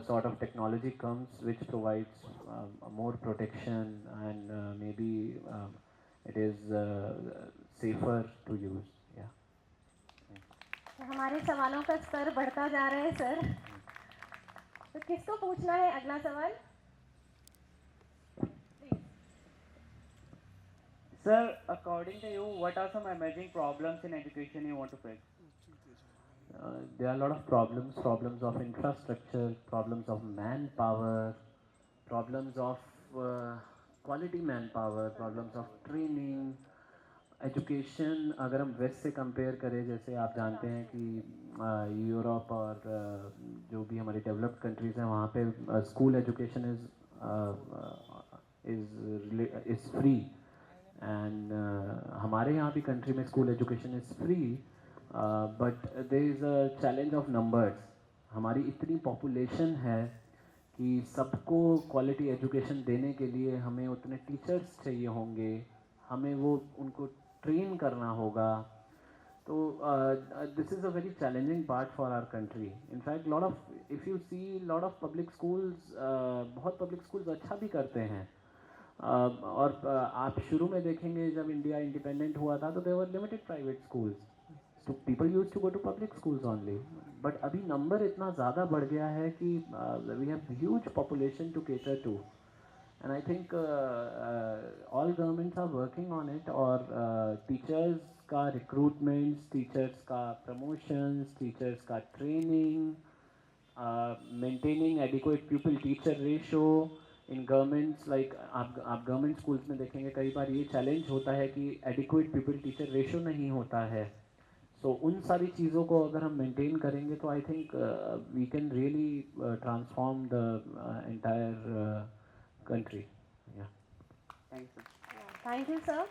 sort of technology comes which provides more protection, and maybe it is safer to use. हमारे सवालों का स्तर बढ़ता जा रहा है sir, तो किसको पूछना है अगला सवाल? Sir, according to you, what are some emerging problems in education you want to fix? There are a lot of problems of infrastructure, problems of manpower, problems of quality manpower, problems of training, education. अगर हम waste से compare करें, जैसे आप जानते हैं कि Europe और जो भी हमारी डेवलप्ड कंट्रीज़ हैं, वहाँ पे school education is free, and हमारे यहाँ भी कंट्री में school education is free, but there is a challenge of numbers. हमारी इतनी पॉपुलेशन है कि सबको क्वालिटी एजुकेशन देने के लिए हमें उतने टीचर्स चाहिए होंगे, हमें वो उनको ट्रेन करना होगा। तो this is a very challenging part for our country. In fact lot of, if you see lot of public schools, बहुत पब्लिक स्कूल्स अच्छा भी करते हैं, और आप शुरू में देखेंगे जब इंडिया इंडिपेंडेंट हुआ था तो there were limited private schools, so people used to go to public schools only. But अभी नंबर इतना ज़्यादा बढ़ गया है कि we have huge population to cater to, and I think all governments are working on it. और teachers का recruitments, teachers का promotions, teachers का training, maintaining adequate pupil teacher ratio in governments, like आप गवर्नमेंट स्कूल्स में देखेंगे कई बार ये challenge होता है कि adequate pupil teacher ratio नहीं होता है. सो उन सारी चीज़ों को अगर हम मेंटेन करेंगे तो I think we can really transform the entire country. Thank you sir.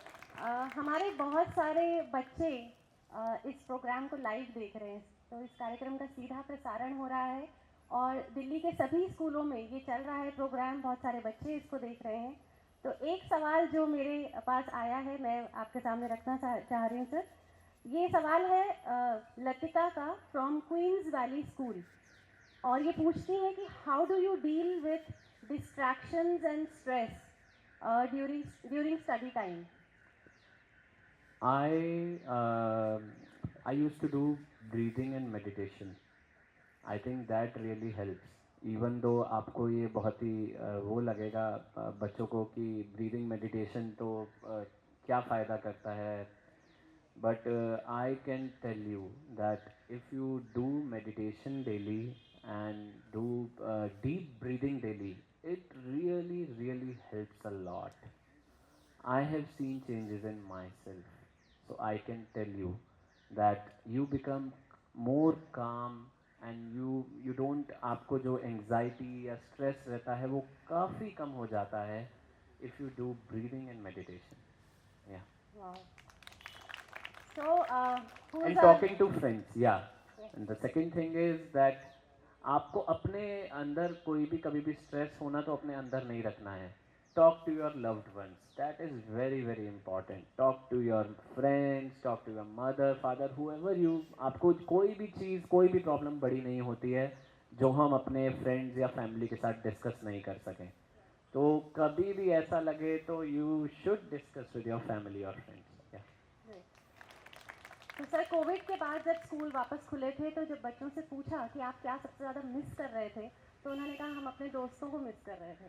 हमारे बहुत सारे बच्चे इस प्रोग्राम को लाइव देख रहे हैं, तो इस कार्यक्रम का सीधा प्रसारण हो रहा है और दिल्ली के सभी स्कूलों में ये चल रहा है प्रोग्राम. बहुत सारे बच्चे इसको देख रहे हैं. तो एक सवाल जो मेरे पास आया है मैं आपके सामने रखना चाह रही हूँ सर. ये सवाल है लतिका का फ्रॉम क्वींस वैली स्कूल, और ये पूछती है कि how do you deal with distractions and stress during study time. I used to do breathing and meditation. I think that really helps. Even though आपको ये बहुत ही वो लगेगा बच्चों को कि breathing meditation तो क्या फ़ायदा करता है, but I can tell you that if you do meditation daily and do deep breathing daily, it really helps a lot. I have seen changes in myself, so I can tell you that you become more calm and you don't, आपको जो anxiety या stress रहता है वो काफ़ी कम हो जाता है if you do breathing and meditation. Yeah. Wow. So, and talking to friends, yeah. And the second thing is that आपको अपने अंदर कोई भी कभी भी स्ट्रेस होना तो अपने अंदर नहीं रखना है. Talk to your loved ones. That is very important. Talk to your friends, talk to your mother, father, whoever you. आपको कोई भी चीज़, कोई भी प्रॉब्लम बड़ी नहीं होती है जो हम अपने फ्रेंड्स या फैमिली के साथ डिस्कस नहीं कर सकें. तो कभी भी ऐसा लगे तो you should discuss with your family और फ्रेंड्स. तो सर, कोविड के बाद जब स्कूल वापस खुले थे तो जब बच्चों से पूछा कि आप क्या सबसे ज़्यादा मिस कर रहे थे, तो उन्होंने कहा हम अपने दोस्तों को मिस कर रहे थे.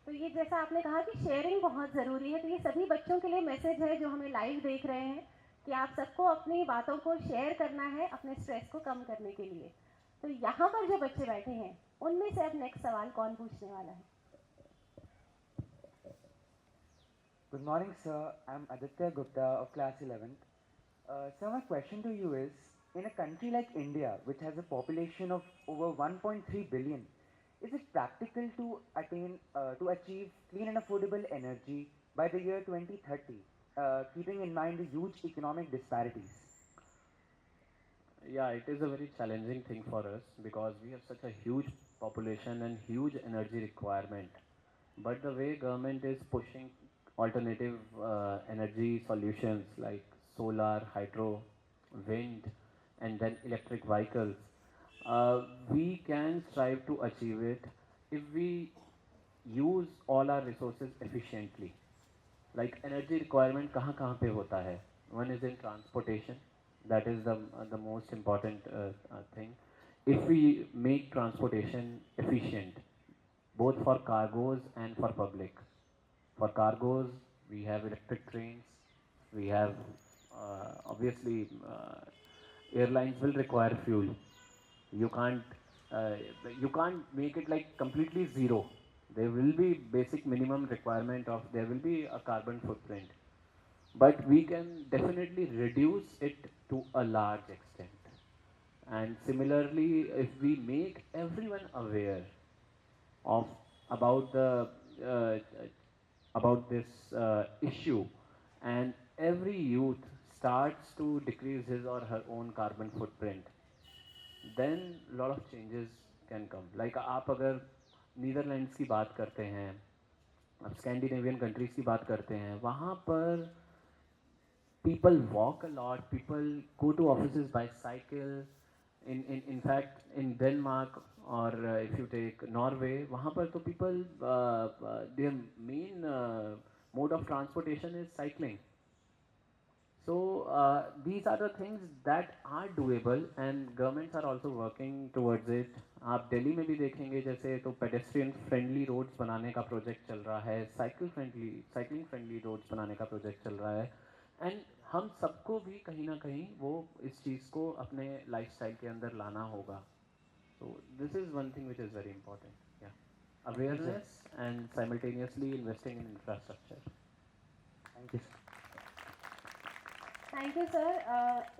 तो ये जैसा आपने कहा कि शेयरिंग बहुत ज़रूरी है, तो ये सभी बच्चों के लिए मैसेज है जो हमें लाइव देख रहे हैं कि आप सबको अपनी बातों को शेयर करना है अपने स्ट्रेस को कम करने के लिए. तो यहाँ पर जो बच्चे बैठे हैं उनमें से अब नेक्स्ट सवाल कौन पूछने वाला है? Good morning, sir. I'm Aditya Gupta of class 11th. Sir, my question to you is, in a country like India, which has a population of over 1.3 billion, is it practical to achieve clean and affordable energy by the year 2030, keeping in mind the huge economic disparities? Yeah, it is a very challenging thing for us because we have such a huge population and huge energy requirement. But the way government is pushing alternative energy solutions like solar, hydro, wind, and then electric vehicles, we can strive to achieve it if we use all our resources efficiently. Like energy requirement कहाँ पे होता है? One is in transportation. That is the most important thing. If we make transportation efficient, both for cargoes and for public. For cargoes, we have electric trains. We have obviously airlines will require fuel. You can't make it like completely zero. There will be basic minimum requirement of, there will be a carbon footprint, but we can definitely reduce it to a large extent. And similarly, if we make everyone aware of about this issue, and every youth starts to decrease his or her own carbon footprint, then a lot of changes can come. Like आप अगर Netherlands की बात करते हैं, आप Scandinavian countries की बात करते हैं, वहाँ पर people walk a lot, people go to offices by cycle, in fact in Denmark or if you take Norway, वहाँ पर तो people their main mode of transportation is cycling. So these are the things that are doable and governments are also working towards it. आप दिल्ली में भी देखेंगे जैसे तो pedestrian friendly roads बनाने का project चल रहा है, cycling friendly roads बनाने का project चल रहा है, and हम सबको भी कहीं ना कहीं वो इस चीज़ को अपने lifestyle के अंदर लाना होगा. So this is one thing which is very important. Yeah, awareness and simultaneously investing in infrastructure. Thank you. Thank you sir.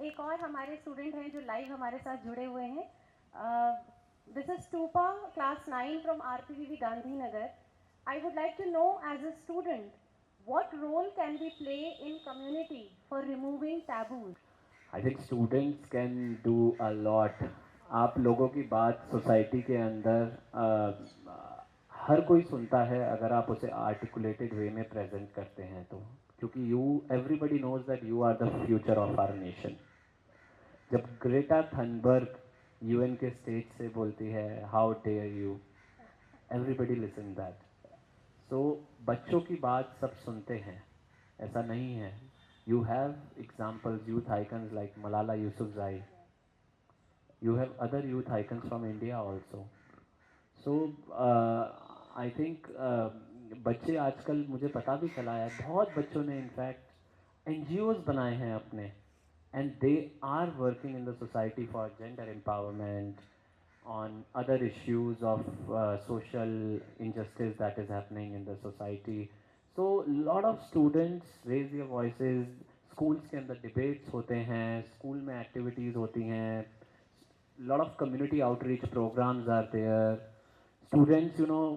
एक और हमारे स्टूडेंट हैं जो लाइव हमारे साथ जुड़े हुए हैं. दिस इज टूपा क्लास 9 फ्रॉम RPVV Gandhinagar. I would like to know as a student what role can we play in community for removing taboos? I think students can do a lot. आप लोगों की बात सोसाइटी के अंदर हर कोई सुनता है अगर आप उसे आर्टिकुलेटेड वे में प्रेजेंट करते हैं तो, क्योंकि everybody knows that you are the future of our nation. जब ग्रेटा थनबर्ग UN के स्टेज से बोलती है how dare you, everybody listen that. तो बच्चों की बात सब सुनते हैं, ऐसा नहीं है. You have examples, youth icons like Malala Yousafzai. You have other youth icons from India also. So I think बच्चे आजकल मुझे पता भी चला है बहुत बच्चों ने इनफैक्ट NGOs बनाए हैं अपने, and they are working in the society for gender empowerment, on other issues of social injustice that is happening in the society. So lot of students raise their voices. schools के अंदर debates होते हैं, school में activities होती हैं, lot of community outreach programs are there. Students, you know,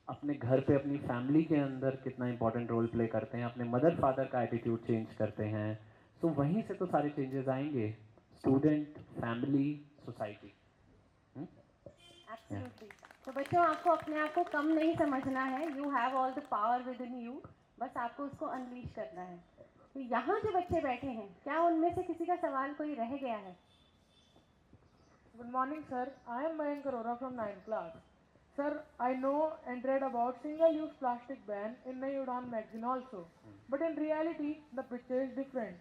अपने घर पे अपनी फैमिली के अंदर कितना इंपॉर्टेंट रोल प्ले करते हैं, अपने मदर फादर का एटीट्यूड चेंज करते हैं. सो वहीं से तो सारे चेंजेस आएंगे. Student, family, society. एब्सोल्युटली. तो बच्चों, आपको अपने आप को कम नहीं समझना है. You have all the power with in you. बस आपको उसको अनलीश करना है. तो यहाँ जो बच्चे बैठे हैं, क्या उनमें से किसी का सवाल कोई रह गया है? Good morning, sir. I am Mayank Arora from 9th class. Sir, I know and read about single-use plastic ban in Nai Udan magazine also. But in reality, the picture is different.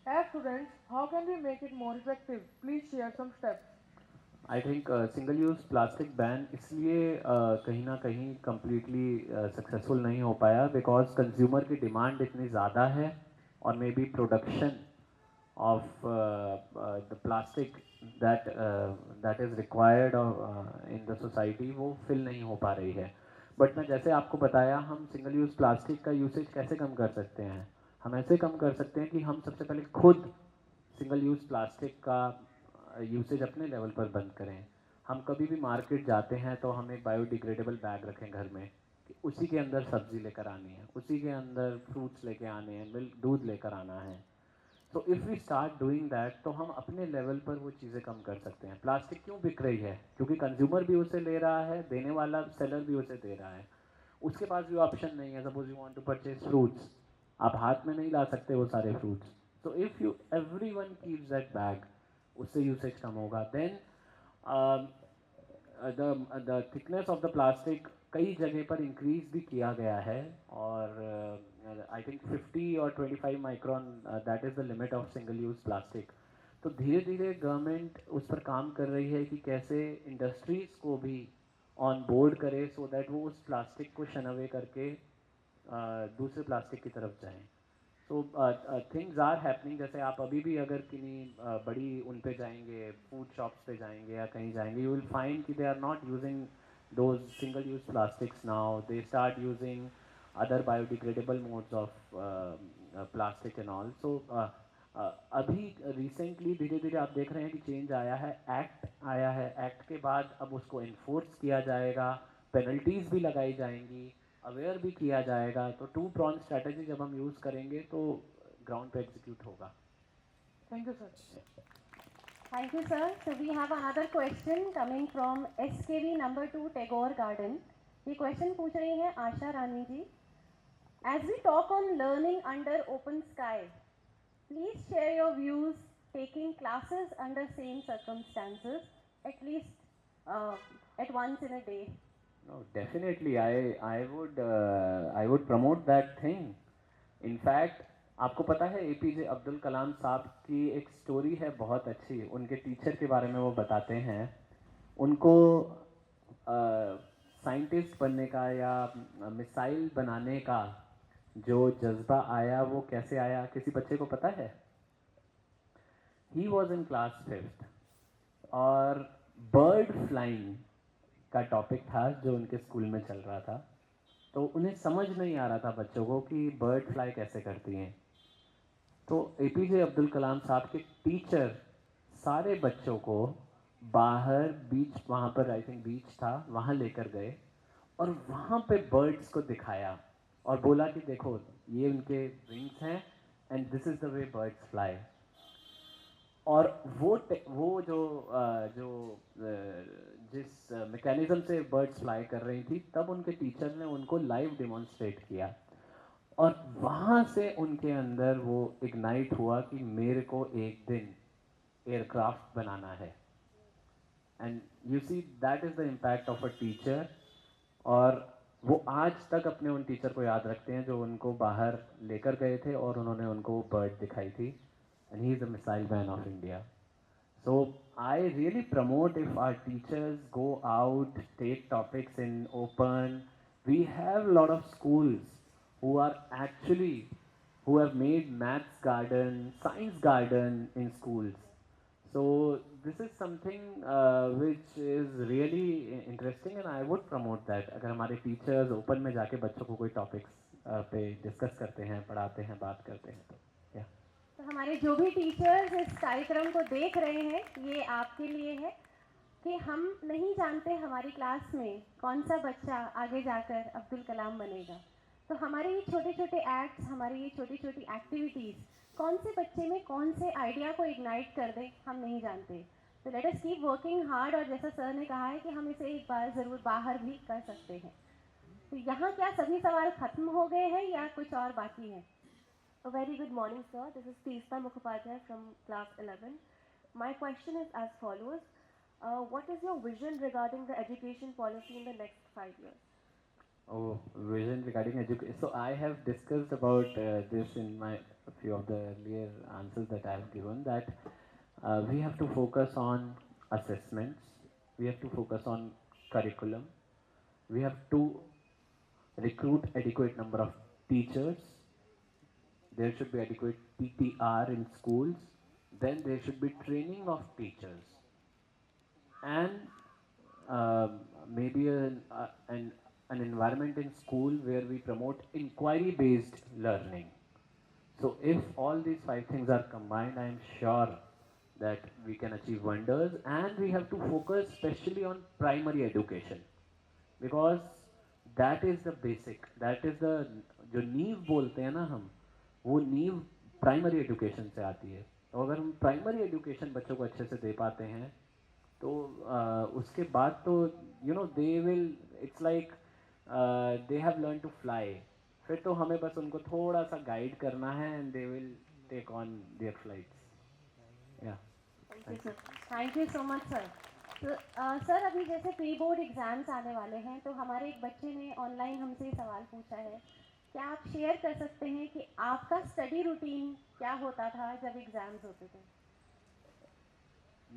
As students, how can we make it more effective? Please share some steps. I think single-use plastic ban इसलिए कहीं ना कहीं completely successful नहीं हो पाया because consumer की demand इतनी ज़्यादा है और maybe production of the plastic that is required in the society वो fill नहीं हो पा रही है. बट मैं जैसे आपको बताया, हम सिंगल यूज़ प्लास्टिक का यूसेज कैसे कम कर सकते हैं. हम ऐसे कम कर सकते हैं कि हम सबसे पहले खुद सिंगल यूज़ प्लास्टिक का यूसेज अपने लेवल पर बंद करें. हम कभी भी मार्केट जाते हैं तो हम एक बायोडिग्रेडेबल बैग रखें घर में, कि उसी के अंदर सब्ज़ी लेकर आनी है, उसी के अंदर फ्रूट्स लेकर आने हैं, मिल्क दूध लेकर आना है. तो if we start doing that तो हम अपने लेवल पर वो चीज़ें कम कर सकते हैं. प्लास्टिक क्यों बिक रही है? क्योंकि कंज्यूमर भी उसे ले रहा है, देने वाला सेलर भी उसे दे रहा है. उसके पास भी ऑप्शन नहीं है. Suppose you want to purchase fruits, आप हाथ में नहीं ला सकते वो सारे फ्रूट्स. तो if you everyone keeps that bag, उससे यूसेज कम होगा. Then the thickness of the plastic कई जगह पर इंक्रीज भी किया गया है और आई थिंक 50 और 25 micron that is the limit of single use plastic. तो धीरे धीरे गवर्नमेंट उस पर काम कर रही है कि कैसे इंडस्ट्रीज़ को भी ऑन बोर्ड करे सो दैट वो उस प्लास्टिक को शन अवे करके दूसरे प्लास्टिक की तरफ जाएं. So things are happening. जैसे आप अभी भी अगर किन्हीं बड़ी उन पे जाएंगे, फूड शॉप्स पे जाएंगे या कहीं जाएंगे, यू विल फाइंड कि they are not using those single use plastics now. They start using other biodegradable modes of plastic and all. So अभी रिसेंटली धीरे धीरे आप देख रहे हैं कि चेंज आया है, एक्ट आया है. एक्ट के बाद अब उसको इन्फोर्स किया जाएगा, पेनल्टीज भी लगाई जाएंगी, अवेयर भी किया जाएगा. तो 2 pronged स्ट्रैटेजी जब हम यूज़ करेंगे तो ग्राउंड पे एग्जीक्यूट होगा. Thank you, sir. Thank you, sir. So we have another question coming from SKV number 2 Tagore Garden. ये question पूछ रही हैं आशा रानी जी. As we talk on learning under open sky, please share your views taking classes under same circumstances, at least at once in a day? No, definitely. I would promote that thing. In fact, आपको पता है APJ Abdul Kalam साहब की एक story है बहुत अच्छी. उनके टीचर के बारे में वो बताते हैं. उनको साइंटिस्ट बनने का या मिसाइल बनाने का जो जज्बा आया वो कैसे आया, किसी बच्चे को पता है? He was in class 5th और बर्ड फ्लाइंग का टॉपिक था जो उनके स्कूल में चल रहा था. तो उन्हें समझ नहीं आ रहा था बच्चों को कि बर्ड फ्लाई कैसे करती हैं. तो एपीजे अब्दुल कलाम साहब के टीचर सारे बच्चों को बाहर बीच, वहाँ पर आई थिंक बीच था, वहाँ लेकर गए और वहाँ पे बर्ड्स को दिखाया और बोला कि देखो ये उनके विंग्स हैं and this is the way birds fly. और वो जिस मैकेनिज्म से बर्ड्स फ्लाई कर रही थी, तब उनके टीचर ने उनको लाइव डेमोन्स्ट्रेट किया और वहाँ से उनके अंदर वो इग्नाइट हुआ कि मेरे को एक दिन एयरक्राफ्ट बनाना है. And you see that is the impact of a teacher. और वो आज तक अपने उन टीचर को याद रखते हैं जो उनको बाहर लेकर गए थे और उन्होंने उनको बर्ड दिखाई थी. And he is the missile man of India. So I really promote if our teachers go out, take topics in open. We have a lot of schools who have made maths garden, science garden in schools. So this is something which is really interesting and I would promote that. अगर हमारे teachers open में जाके बच्चों को कोई topics पे discuss करते हैं, पढ़ाते हैं, बात करते हैं तो तो हमारे जो भी टीचर्स इस कार्यक्रम को देख रहे हैं, ये आपके लिए है कि हम नहीं जानते हमारी क्लास में कौन सा बच्चा आगे जाकर अब्दुल कलाम बनेगा. तो हमारे ये छोटे छोटे एक्ट्स, हमारी ये छोटी छोटी एक्टिविटीज़ कौन से बच्चे में कौन से आइडिया को इग्नाइट कर दे हम नहीं जानते. तो let us keep working hard. और जैसा सर ने कहा है कि हम इसे एक बार ज़रूर बाहर भी कर सकते हैं. तो यहाँ क्या सभी सवाल ख़त्म हो गए हैं या कुछ और बाकी है? A very good morning, sir. This is Teesta Mukhopadhyay from class 11. My question is as follows. What is your vision regarding the education policy in the next 5 years? Oh, vision regarding education. So I have discussed about this in a few of the earlier answers that I have given, that we have to focus on assessments, we have to focus on curriculum, we have to recruit adequate number of teachers. There should be adequate PTR in schools. Then there should be training of teachers, and maybe an environment in school where we promote inquiry-based learning. So if all these 5 things are combined, I am sure that we can achieve wonders. And we have to focus especially on primary education, because that is the basic, that is the जो नींव बोलते हैं ना हम, वो नींव primary education से आती है. तो अगर हम प्राइमरी एजुकेशन बच्चों को अच्छे से दे पाते हैं तो उसके बाद तो you know they will, it's like they have learn to fly. फिर तो हमें बस उनको थोड़ा सा गाइड करना है and they will take on their flights. Yeah thank you so much sir. तो सर अभी जैसे प्री बोर्ड एग्ज़ाम्स आने वाले हैं, तो हमारे एक बच्चे ने ऑनलाइन हमसे सवाल पूछा है. क्या आप शेयर कर सकते हैं कि आपका स्टडी रूटीन क्या होता था जब एग्ज़ाम्स होते थे?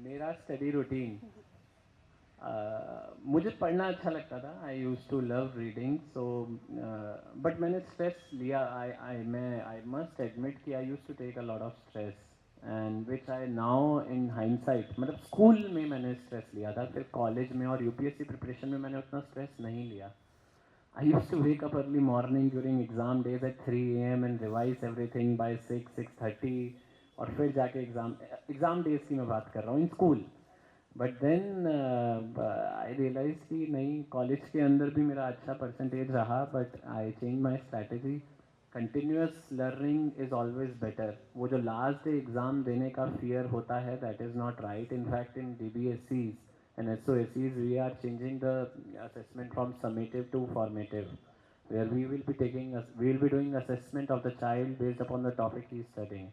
मेरा स्टडी रूटीन, मुझे पढ़ना अच्छा लगता था. I used to love reading. So but मैंने स्ट्रेस लिया. आई मस्ट एडमिट कि I used to take a lot of stress, and which I now in hindsight, मतलब स्कूल में मैंने स्ट्रेस लिया था, फिर कॉलेज में और यूपीएससी प्रिपरेशन में मैंने उतना स्ट्रेस नहीं लिया. I used to wake up early morning during exam days at 3 AM and revise everything by 6:30 और फिर जाके एग्ज़ाम डेज की मैं बात कर रहा हूँ in school. But then I realise कि नहीं, कॉलेज के अंदर भी मेरा अच्छा परसेंटेज रहा, but I change my strategy. Continuous learning is always better. वो जो लास्ट डे एग्ज़ाम देने का फियर होता है, that is not right. In fact in DBSCs and SOSCs, we are changing the assessment from summative to formative, where we will be doing assessment of the child based upon the topic he is studying.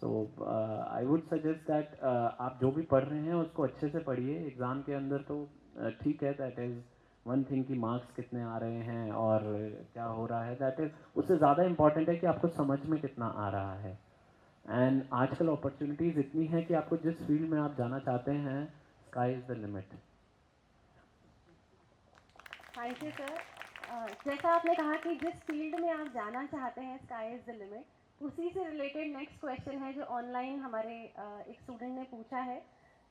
So I would suggest that आप जो भी पढ़ रहे हैं उसको अच्छे से पढ़िए. एग्ज़ाम के अंदर तो ठीक है, दैट इज़ वन थिंग कि मार्क्स कितने आ रहे हैं और क्या हो रहा है, दैट इज़ उससे ज़्यादा इम्पॉर्टेंट है कि आपको समझ में कितना आ रहा है. एंड आजकल अपॉर्चुनिटीज़ इतनी हैं कि आपको जिस फील्ड में आप जाना चाहते हैं, sky is the limit. Thank you sir. जैसा आपने कहा कि जिस फील्ड में आप जाना चाहते हैं, स्काई इज़ द लिमिट, उसी से रिलेटेड नेक्स्ट क्वेश्चन है जो ऑनलाइन हमारे एक स्टूडेंट ने पूछा है.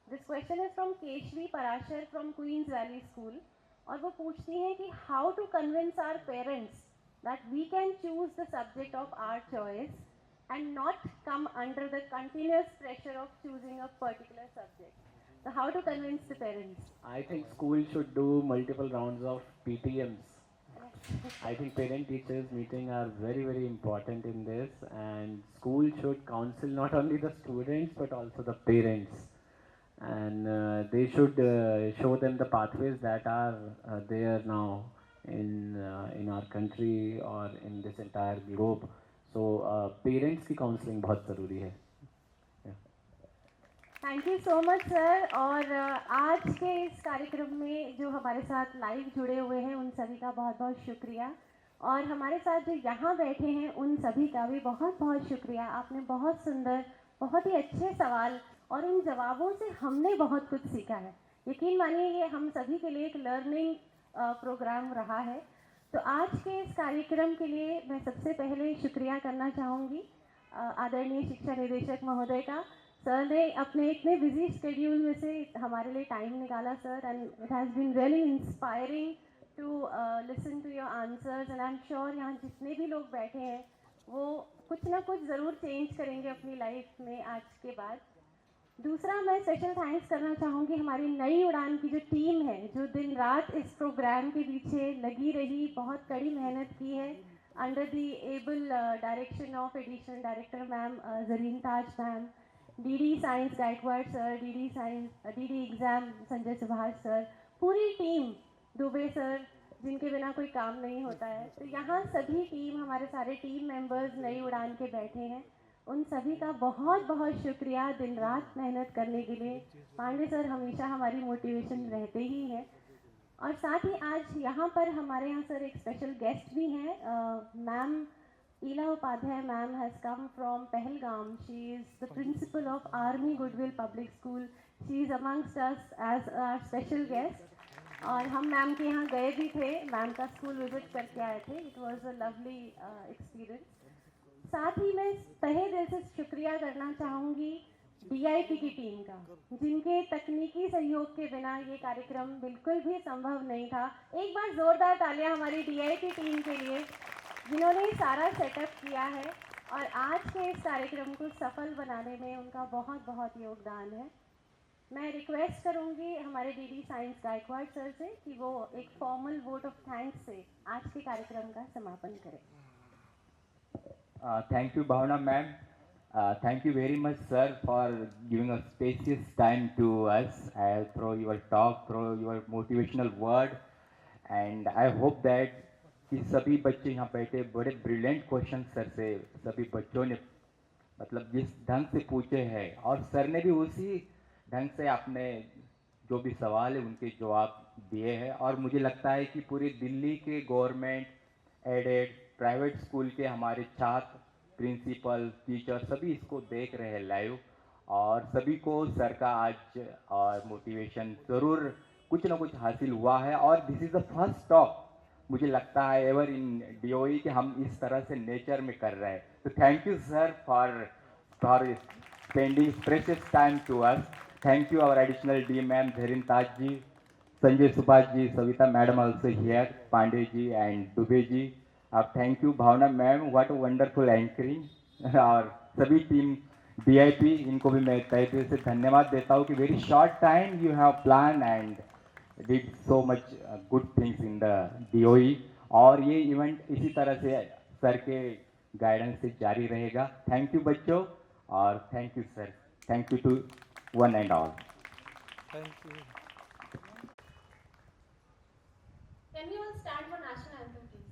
This question is from Keshavi Parashar from Queens Valley school, और वो पूछती हैं कि how to convince our parents that we can choose the subject of our choice and not come under the continuous pressure of choosing a particular subject. So how to convince the parents? I think school should do multiple rounds of PTMs. I think parent-teachers meeting are very, very important in this, and school should counsel not only the students but also the parents, and they should show them the pathways that are there now in our country or in this entire globe. So parents की counselling बहुत ज़रूरी है. Thank you so much sir. और आज के इस कार्यक्रम में जो हमारे साथ लाइव जुड़े हुए हैं उन सभी का बहुत बहुत शुक्रिया, और हमारे साथ जो यहाँ बैठे हैं उन सभी का भी बहुत बहुत शुक्रिया. आपने बहुत सुंदर, बहुत ही अच्छे सवाल, और उन जवाबों से हमने बहुत कुछ सीखा है. यकीन मानिए ये हम सभी के लिए एक लर्निंग प्रोग्राम रहा है. तो आज के इस कार्यक्रम के लिए मैं सबसे पहले शुक्रिया करना चाहूँगी आदरणीय शिक्षा निदेशक महोदय का. सर ने अपने इतने बिजी शेड्यूल में से हमारे लिए टाइम निकाला sir, and it has been really inspiring to listen to your answers, and I am sure यहाँ जितने भी लोग बैठे हैं वो कुछ ना कुछ ज़रूर चेंज करेंगे अपनी लाइफ में आज के बाद. दूसरा, मैं स्पेशल थैंक्स करना चाहूँगी हमारी नई उड़ान की जो टीम है, जो दिन रात इस प्रोग्राम के पीछे लगी रही, बहुत कड़ी मेहनत की है, under the able direction of additional director ma'am Zarin Taj ma'am, DD science Gaikwad sir, DD exam Sanjay Subhash sir, पूरी टीम, दुबे सर, जिनके बिना कोई काम नहीं होता है. तो यहाँ सभी टीम, हमारे सारे टीम मेंबर्स नई उड़ान के बैठे हैं, उन सभी का बहुत बहुत शुक्रिया दिन रात मेहनत करने के लिए. पांडे सर हमेशा हमारी मोटिवेशन रहते ही हैं. और साथ ही आज यहाँ पर हमारे यहाँ सर एक स्पेशल गेस्ट भी हैं. Ma'am Ila Upadhyay ma'am has come from Pahalgam. She is the principal of Army Goodwill Public School. She is amongst us as our special guest, और हम मैम के यहाँ गए भी थे, मैम का स्कूल विजिट करके आए थे. It was a lovely experience. साथ ही मैं तहे दिल से शुक्रिया करना चाहूँगी DIP की टीम का, जिनके तकनीकी सहयोग के बिना ये कार्यक्रम बिल्कुल भी संभव नहीं था. एक बार ज़ोरदार तालियां हमारी DIP टीम के लिए, जिन्होंने सारा सेटअप किया है और आज के इस कार्यक्रम को सफल बनाने में उनका बहुत बहुत योगदान है. मैं रिक्वेस्ट करूँगी हमारे DD साइंस गायकवाड़ सर से कि वो एक फॉर्मल वोट ऑफ थैंक्स से आज के कार्यक्रम का समापन करें. Thank you, Bhavna ma'am. Thank you very much, sir, for giving a spacious time to us through your talk, through your motivational word. And I hope that कि सभी बच्चे यहाँ बैठे बड़े ब्रिलियंट क्वेश्चन सर से सभी बच्चों ने मतलब जिस ढंग से पूछे हैं, और सर ने भी उसी ढंग से आपने जो भी सवाल है उनके जवाब दिए हैं. और मुझे लगता है कि पूरी दिल्ली के गवर्नमेंट एडेड प्राइवेट स्कूल के हमारे छात्र, प्रिंसिपल, टीचर सभी इसको देख रहे हैं लाइव, और सभी को सर का आज और मोटिवेशन ज़रूर कुछ ना कुछ हासिल हुआ है. और this is the first talk मुझे लगता है एवर इन DOE कि हम इस तरह से नेचर में कर रहे हैं. तो thank you sir for spending precious time to us. Thank you our additional D ma'am Dhareen Taj ji, Sanjay Subhash ji, Savita madam also here, Pandey ji and Dubey ji. अब thank you Bhavna ma'am, what a wonderful anchoring. और सभी टीम DIP इनको भी मैं तहे दिल से धन्यवाद देता हूँ कि very short time you have plan and did so much good things in the DOE. और ये इवेंट इसी तरह से सर के गाइडेंस से जारी रहेगा. थैंक यू बच्चों, और thank you sir. Thank you to one and all. Thank you. Can we all stand for national anthem, please?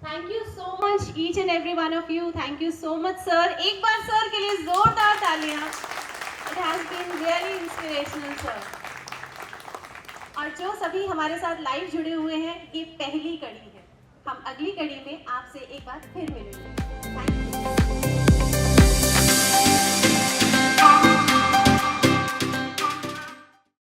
Thank you so much each and every one of you. Thank you so much sir. एक बार sir के लिए जोरदार तालियां. It has been really inspirational sir. और जो सभी हमारे साथ लाइव जुड़े हुए हैं, ये पहली कड़ी है. हम अगली कड़ी में आपसे एक बार फिर मिलेंगे. Thank you.